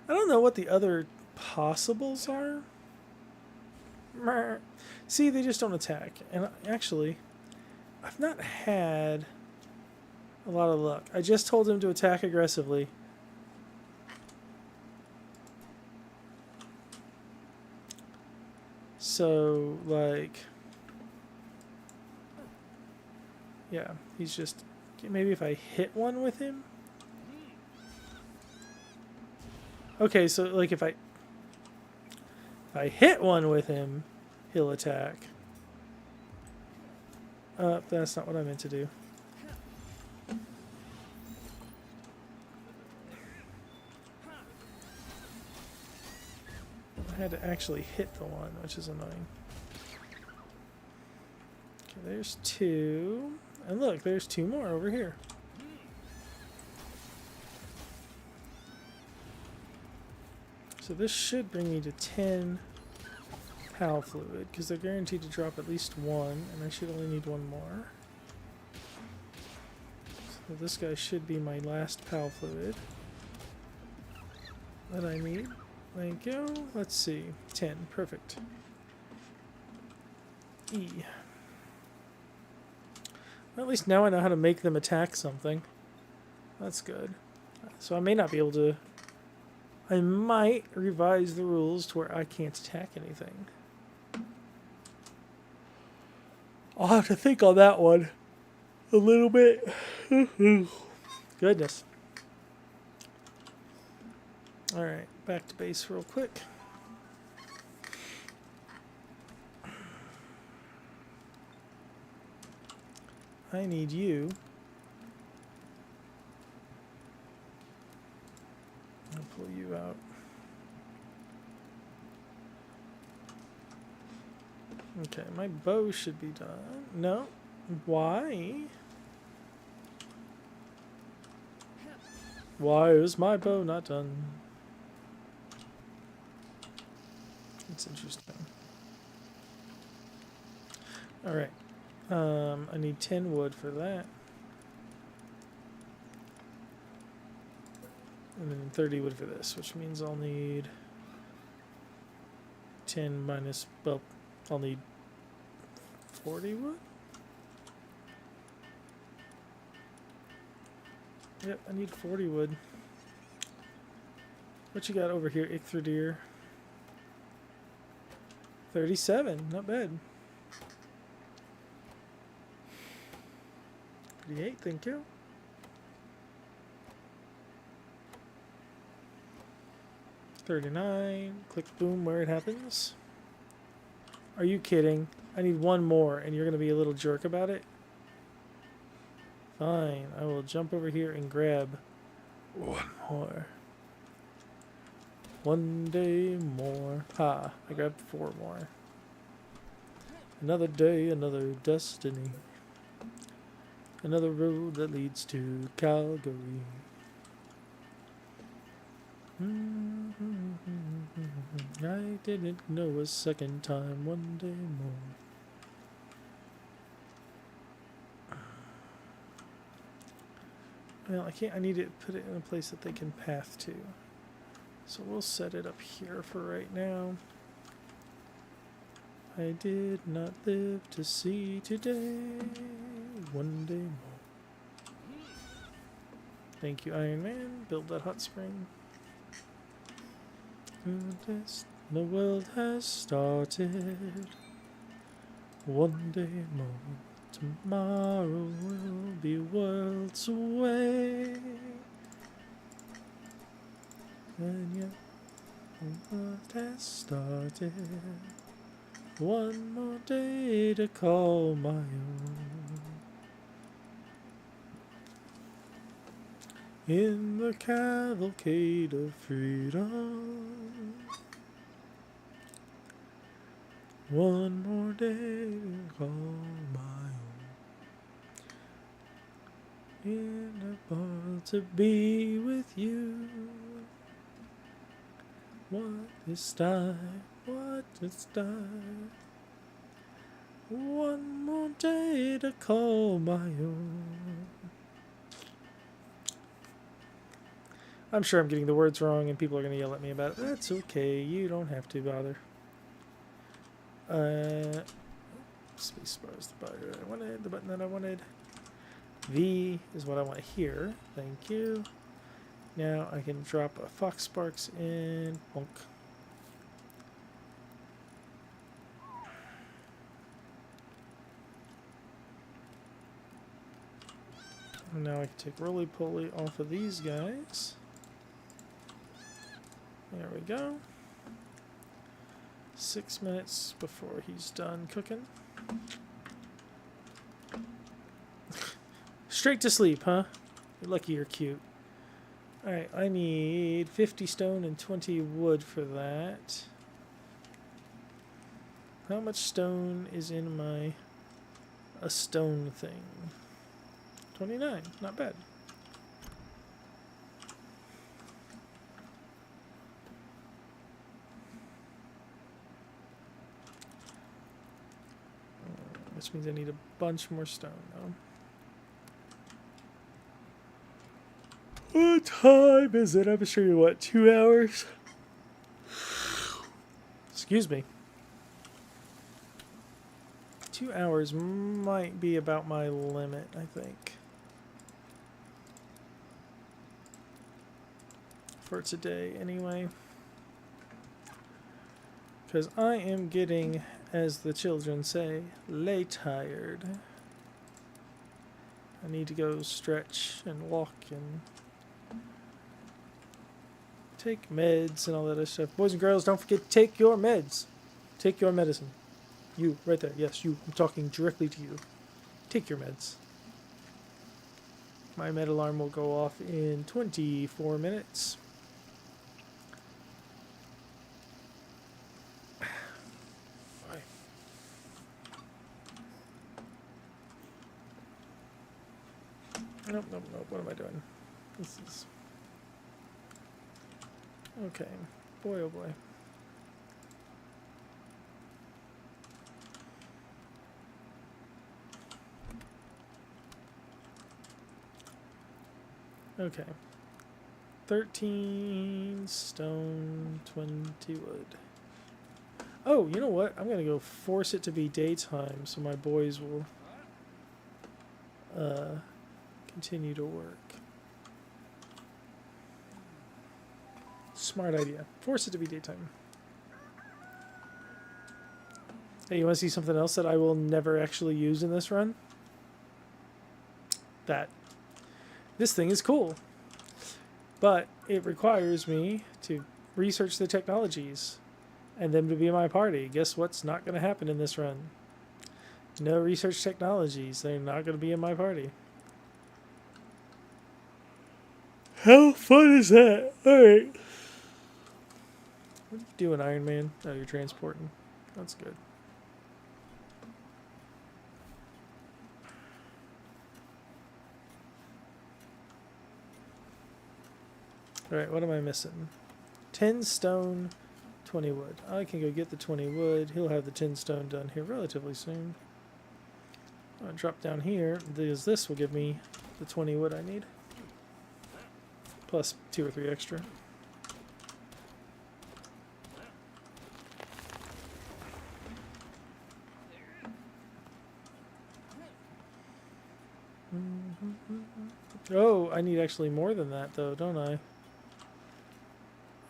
I don't know what the other possibles are. See, they just don't attack. And actually, I've not had a lot of luck. I just told him to attack aggressively. So, like, yeah, he's just, maybe if I hit one with him. Okay, so like if I hit one with him, he'll attack. That's not what I meant to do. I had to actually hit the one, which is annoying. Okay, there's 2. And look, there's 2 more over here. So this should bring me to 10 Pal Fluid, because they're guaranteed to drop at least 1, and I should only need 1 more. So this guy should be my last Pal Fluid that I need. Thank you. Let's see. 10. Perfect. E. Well, at least now I know how to make them attack something. That's good. So I may not be able to... I might revise the rules to where I can't attack anything. I'll have to think on that one a little bit. Goodness. Alright, back to base real quick. I need you. I'll pull you out. Okay, my bow should be done. No. Why? Why is my bow not done? That's interesting. Alright. I need 10 wood for that. And then 30 wood for this, which means I'll need 10 minus, well, I'll need 40 wood? Yep, I need 40 wood. What you got over here, Ichthyrdeer? 37, not bad. 38, thank you. $39. Click boom where it happens. Are you kidding? I need 1 more and you're going to be a little jerk about it? Fine. I will jump over here and grab 1 more. 1 day more. Ha. I grabbed 4 more. Another day, another destiny. Another road that leads to Calgary. I didn't know a second time, 1 day more. Well, I can't. I need to put it in a place that they can path to. So we'll set it up here for right now. I did not live to see today. One day more. Thank you, Iron Man. Build that hot spring. The world has started. One day more. Tomorrow will be worlds away. And yet the world has started. One more day to call my own. In the cavalcade of freedom. One more day to call my own. In a bar to be with you. What is time? What is time? One more day to call my own. I'm sure I'm getting the words wrong and people are going to yell at me about it. That's okay. You don't have to bother. Spacebar is the button I wanted. The button that I wanted. V is what I want here. Thank you. Now I can drop a Fox Sparks in. Bonk. And now I can take roly-poly off of these guys. There we go. 6 minutes before he's done cooking. Straight to sleep, huh? You're lucky you're cute. Alright, I need 50 stone and 20 wood for that. How much stone is in my a stone thing? 29, not bad. Which means I need a bunch more stone now. What time is it? I'm sure you what, 2 hours? Excuse me. 2 hours might be about my limit, I think. For today, anyway. Because I am getting, as the children say, lay tired. I need to go stretch and walk and take meds and all that other stuff. Boys and girls, don't forget to take your meds. Take your medicine. You, right there. Yes, you. I'm talking directly to you. Take your meds. My med alarm will go off in 24 minutes. Nope, nope, nope. What am I doing? This is... Okay. Boy, oh boy. Okay. 13 stone, 20 wood. Oh, you know what? I'm going to go force it to be daytime so my boys will continue to work. Smart idea. Force it to be daytime. Hey, you want to see something else that I will never actually use in this run? That. This thing is cool. But it requires me to research the technologies and them to be in my party. Guess what's not going to happen in this run? No research technologies. They're not going to be in my party. How fun is that? Alright. What are you doing, Iron Man? Oh, you're transporting. That's good. Alright, what am I missing? 10 stone, 20 wood. I can go get the 20 wood. He'll have the 10 stone done here relatively soon. I'm going to drop down here, because this will give me the 20 wood I need. plus 2 or 3 extra. Oh, I need actually more than that though, don't I?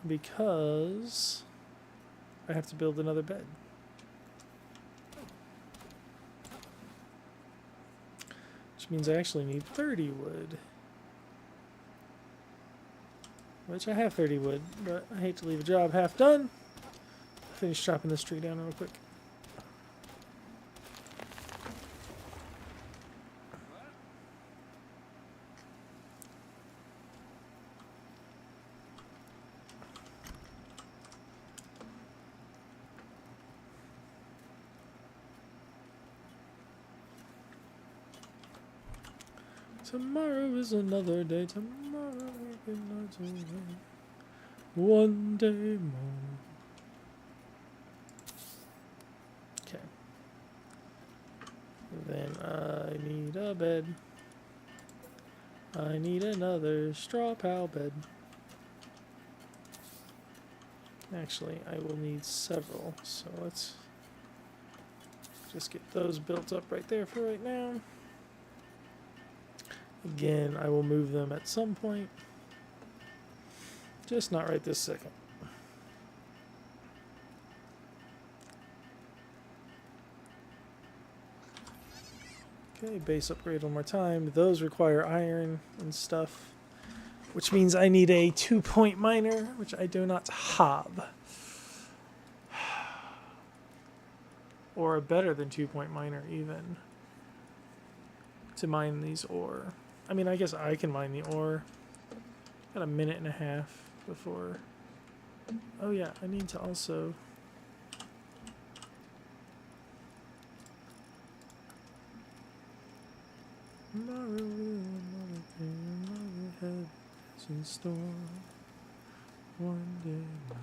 Because I have to build another bed. Which means I actually need 30 wood. Which I have 30 wood, but I hate to leave a job half done. Finish chopping this tree down real quick. Tomorrow is another day. Tomorrow is another day. One day more. Okay. Then I need a bed. I need another straw pal bed. Actually, I will need several. So let's just get those built up right there for right now. Again, I will move them at some point. Just not right this second. Okay, base upgrade one more time. Those require iron and stuff, which means I need a 2-point miner, which I do not have. Or a better than 2-point miner even, to mine these ore. I mean, I guess I can mine the ore. Got a minute and a half before. Oh yeah, I need to also tomorrow will another day, another head is in store. One day more.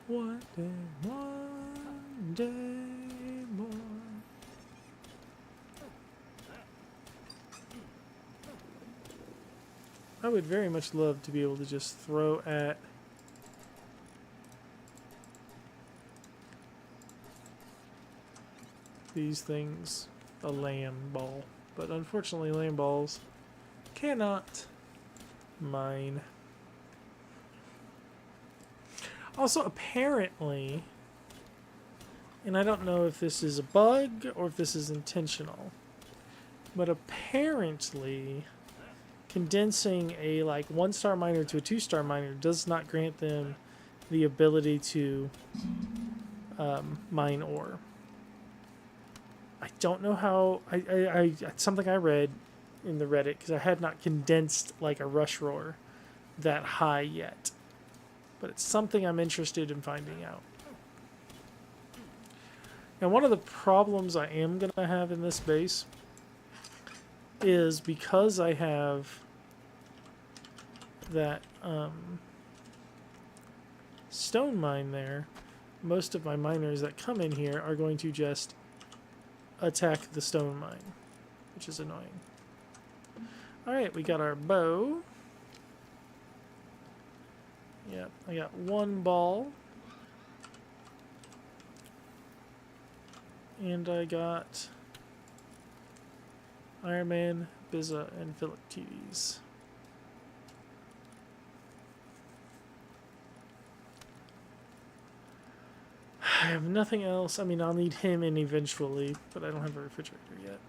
One day more. I would very much love to be able to just throw at these things a Lamball, but unfortunately Lamballs cannot mine. Also, apparently, and I don't know if this is a bug or if this is intentional, but apparently condensing a 1-star miner to a 2-star miner does not grant them the ability to mine ore. I don't know how. It's something I read in the Reddit because I had not condensed like a rush roar that high yet. But it's something I'm interested in finding out. Now, one of the problems I am going to have in this base is because I have that stone mine there, most of my miners that come in here are going to just attack the stone mine, which is annoying. Alright, we got our bow. Yep, I got 1 ball. And I got Iron Man, Bizza, and Philip TVs. I have nothing else. I mean, I'll need him in eventually, but I don't have a refrigerator yet.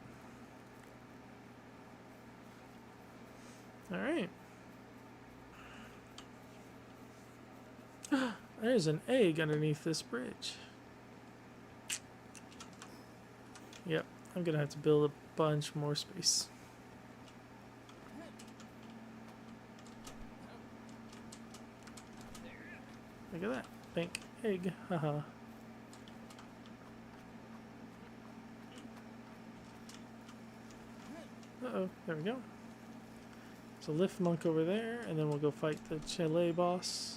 Alright. There's an egg underneath this bridge. Yep, I'm gonna have to build a bunch more space. Look at that. Bank egg. Haha. Uh-oh, there we go. So lift monk over there, and then we'll go fight the Chile boss.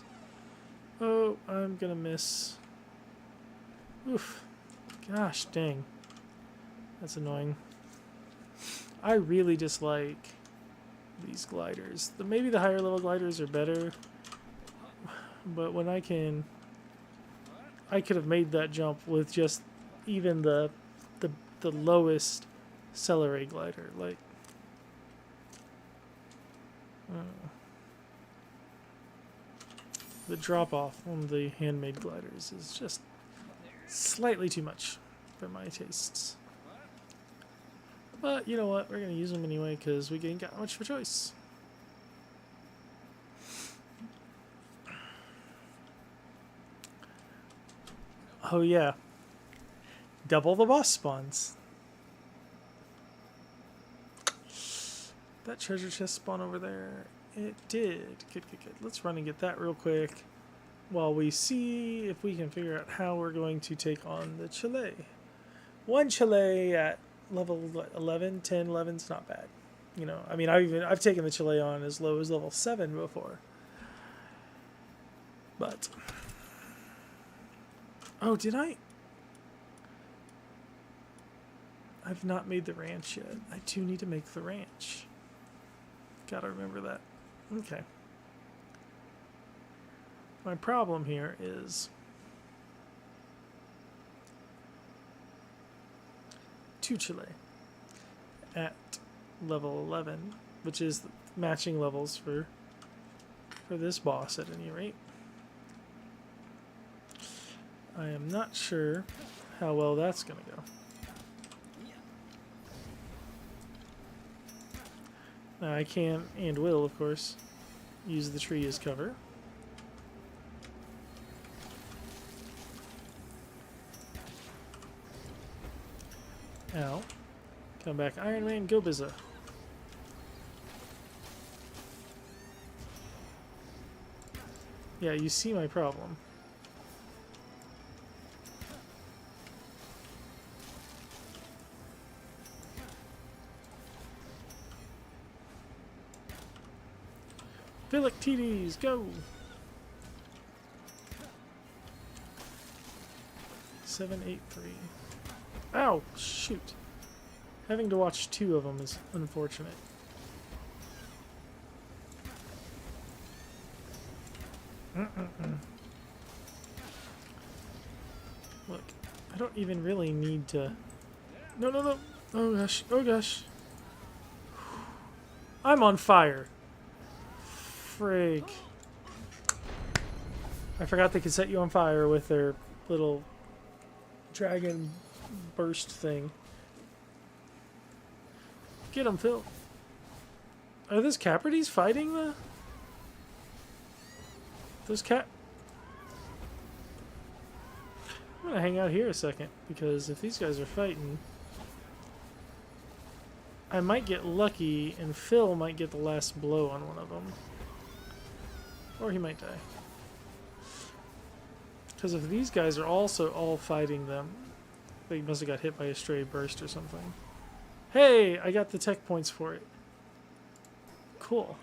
Oh, I'm gonna miss. Oof. Gosh dang. That's annoying. I really dislike these gliders. Maybe the higher level gliders are better, but when I could have made that jump with just even the lowest celery glider. Like, the drop off on the handmade gliders is just slightly too much for my tastes. But you know what? We're going to use them anyway because we ain't got much of a choice. Oh yeah. Double the boss spawns. That treasure chest spawn over there. It did. Good, good, good. Let's run and get that real quick while we see if we can figure out how we're going to take on the Chile. One Chile at level 11, 10, 11 is not bad. You know, I mean, I've taken the Chile on as low as level 7 before. But oh, did I? I've not made the ranch yet. I do need to make the ranch. Gotta remember that. Okay. My problem here is two Chile at level 11, which is matching levels for this boss at any rate. I am not sure how well that's going to go. Now I can and will, of course, use the tree as cover. Ow. Come back, Iron Man, go bizza. Yeah, you see my problem. Philoctetes, go! 783. Ow! Shoot. Having to watch two of them is unfortunate. Look, I don't even really need to... No, no, no! Oh gosh, oh gosh. I'm on fire. Frig. I forgot they could set you on fire with their little dragon burst thing. Get him, Phil. Are those Caprides fighting the... Those cat... I'm gonna hang out here a second, because if these guys are fighting, I might get lucky and Phil might get the last blow on one of them. Or he might die. Because if these guys are also all fighting them, they must have got hit by a stray burst or something. Hey, I got the tech points for it. Cool.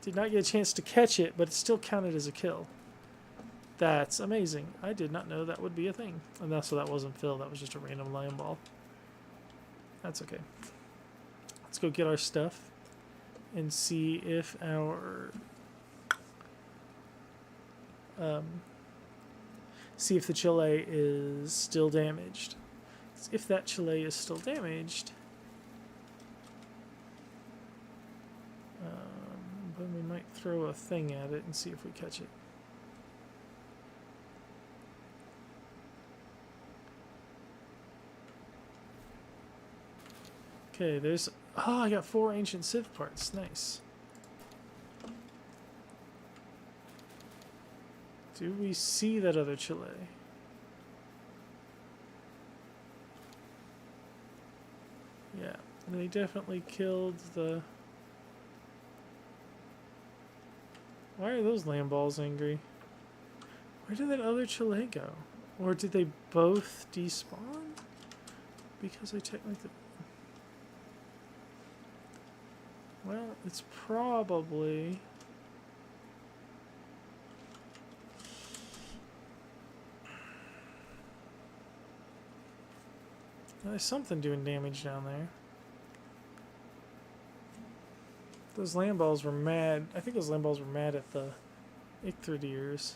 Did not get a chance to catch it, but it still counted as a kill. That's amazing. I did not know that would be a thing. And so that wasn't Phil, that was just a random Lamball. That's okay. Let's go get our stuff and see if our... see if the Chile is still damaged. If that Chile is still damaged, then we might throw a thing at it and see if we catch it. Okay, there's... Oh, I got 4 ancient Civ parts. Nice. Do we see that other Chile? Yeah, they definitely killed the... Why are those Lamballs angry? Where did that other Chile go? Or did they both despawn? Because I technically... Well, it's probably... There's something doing damage down there. Those Lamballs were mad. I think those Lamballs were mad at the Ichthyrdeers.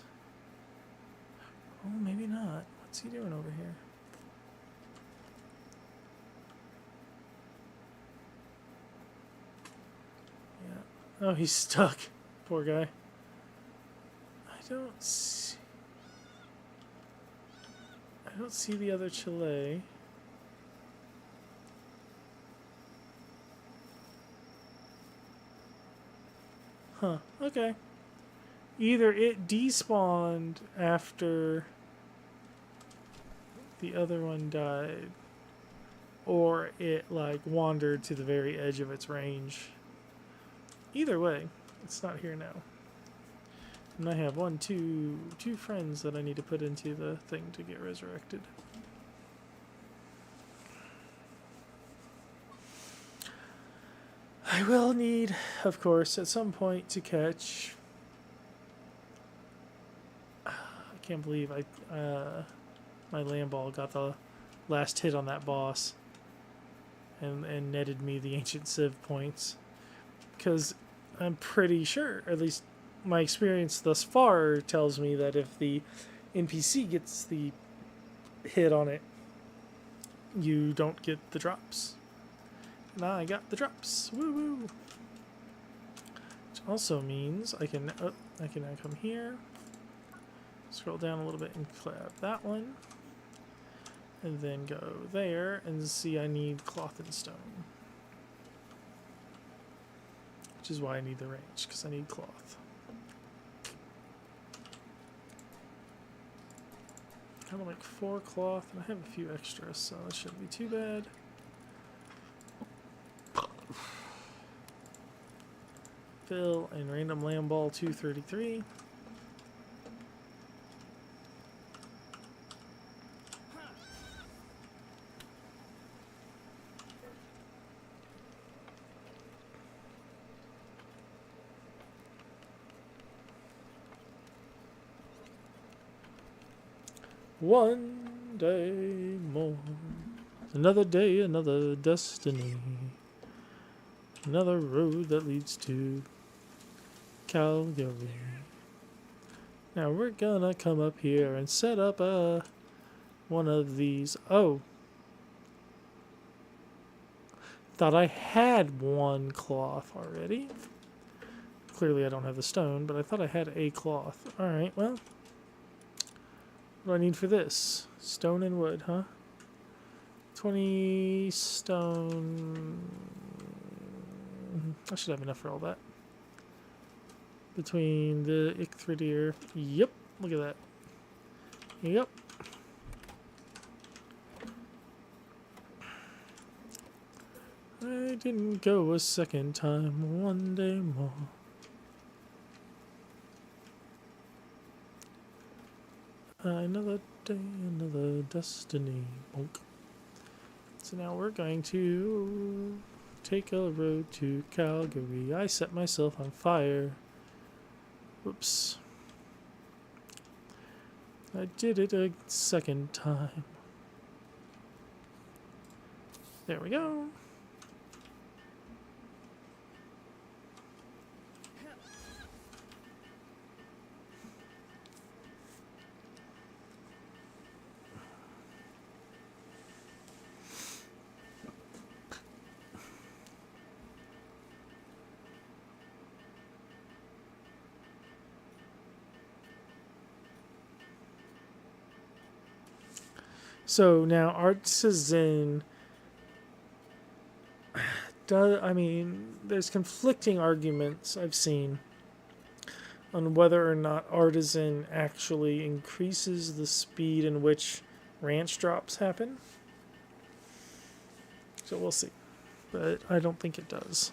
Oh, maybe not. What's he doing over here? Yeah. Oh, he's stuck. Poor guy. I don't see the other Chile. Huh, okay. Either it despawned after the other one died, or it like wandered to the very edge of its range. Either way, it's not here now. And I have two friends that I need to put into the thing to get resurrected. I will need, of course, at some point to catch. I can't believe my Lamball got the last hit on that boss and netted me the Ancient Civ points. Because I'm pretty sure, at least my experience thus far tells me that if the NPC gets the hit on it, you don't get the drops. And I got the drops. Woo woo! Which also means I can now come here, scroll down a little bit and grab that one, and then go there and see I need cloth and stone. Which is why I need the range, because I need cloth. Kind of like 4 cloth, and I have a few extras, so that shouldn't be too bad. Fill and random Lamball 233. One day more. Another day, another destiny. Another road that leads to Calgary. Now we're gonna come up here and set up one of these. Oh. Thought I had 1 cloth already. Clearly I don't have the stone, but I thought I had a cloth. Alright, well. What do I need for this? Stone and wood, huh? 20 stone. I should have enough for all that. Between the Ichthyrdeer. Yep, look at that. Yep. I didn't go a second time, one day more. Another day, another destiny. Bonk. So now we're going to take a road to Calgary. I set myself on fire. Whoops. I did it a second time. There we go. So now Artisan does, I mean, there's conflicting arguments I've seen on whether or not Artisan actually increases the speed in which ranch drops happen. So we'll see. But I don't think it does.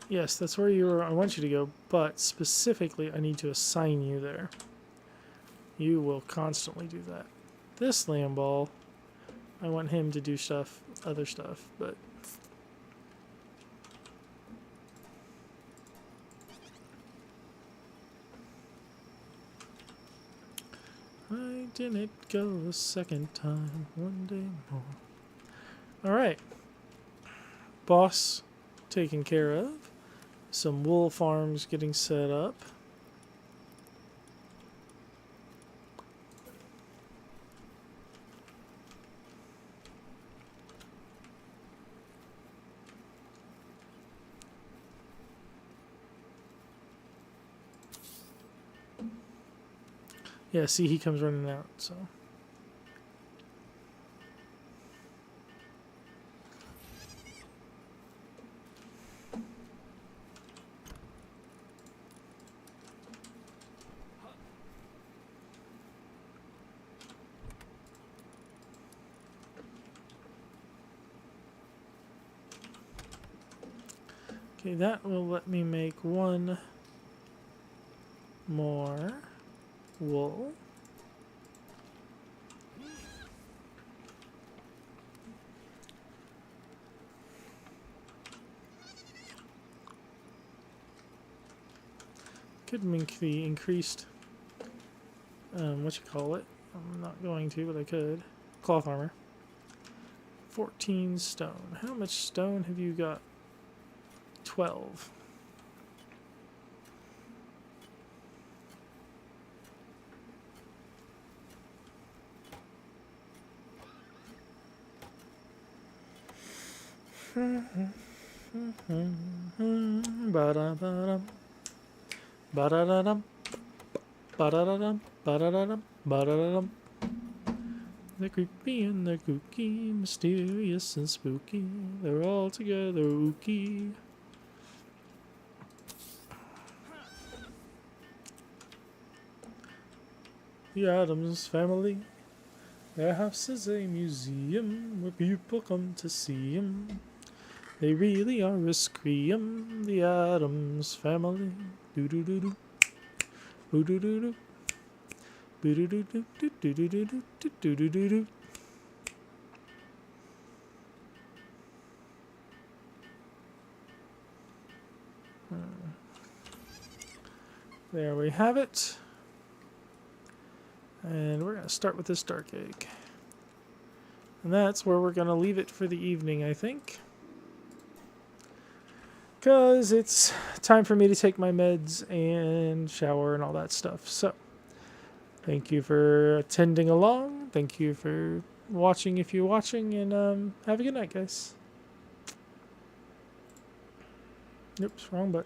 Yes, that's where I want you to go, but specifically I need to assign you there. You will constantly do that. This Lamball, I want him to do stuff, other stuff, but I didn't go a second time, one day more. Alright. Boss taken care of. Some wool farms getting set up. Yeah, see, he comes running out, so. Okay, that will let me make one more wool. Could make the increased, what you call it? I'm not going to, but I could. Cloth armor. 14 stone. How much stone have you got? 12. Ba-da-ba-dum. Ba-da-da-dum. Ba-da-da-dum. Ba-da-da-dum. Ba-da-da-dum. They're creepy and they're kooky, mysterious and spooky. They're all together ooky. The Addams Family. Their house is a museum where people come to see 'em. They really are a scream. The Addams Family. Do do do do. Do do do do. Do do do do do do do do do do do do. There we have it. And we're going to start with this dark egg. And that's where we're going to leave it for the evening, I think. Because it's time for me to take my meds and shower and all that stuff. So, thank you for attending along. Thank you for watching if you're watching. And have a good night, guys. Oops, wrong button.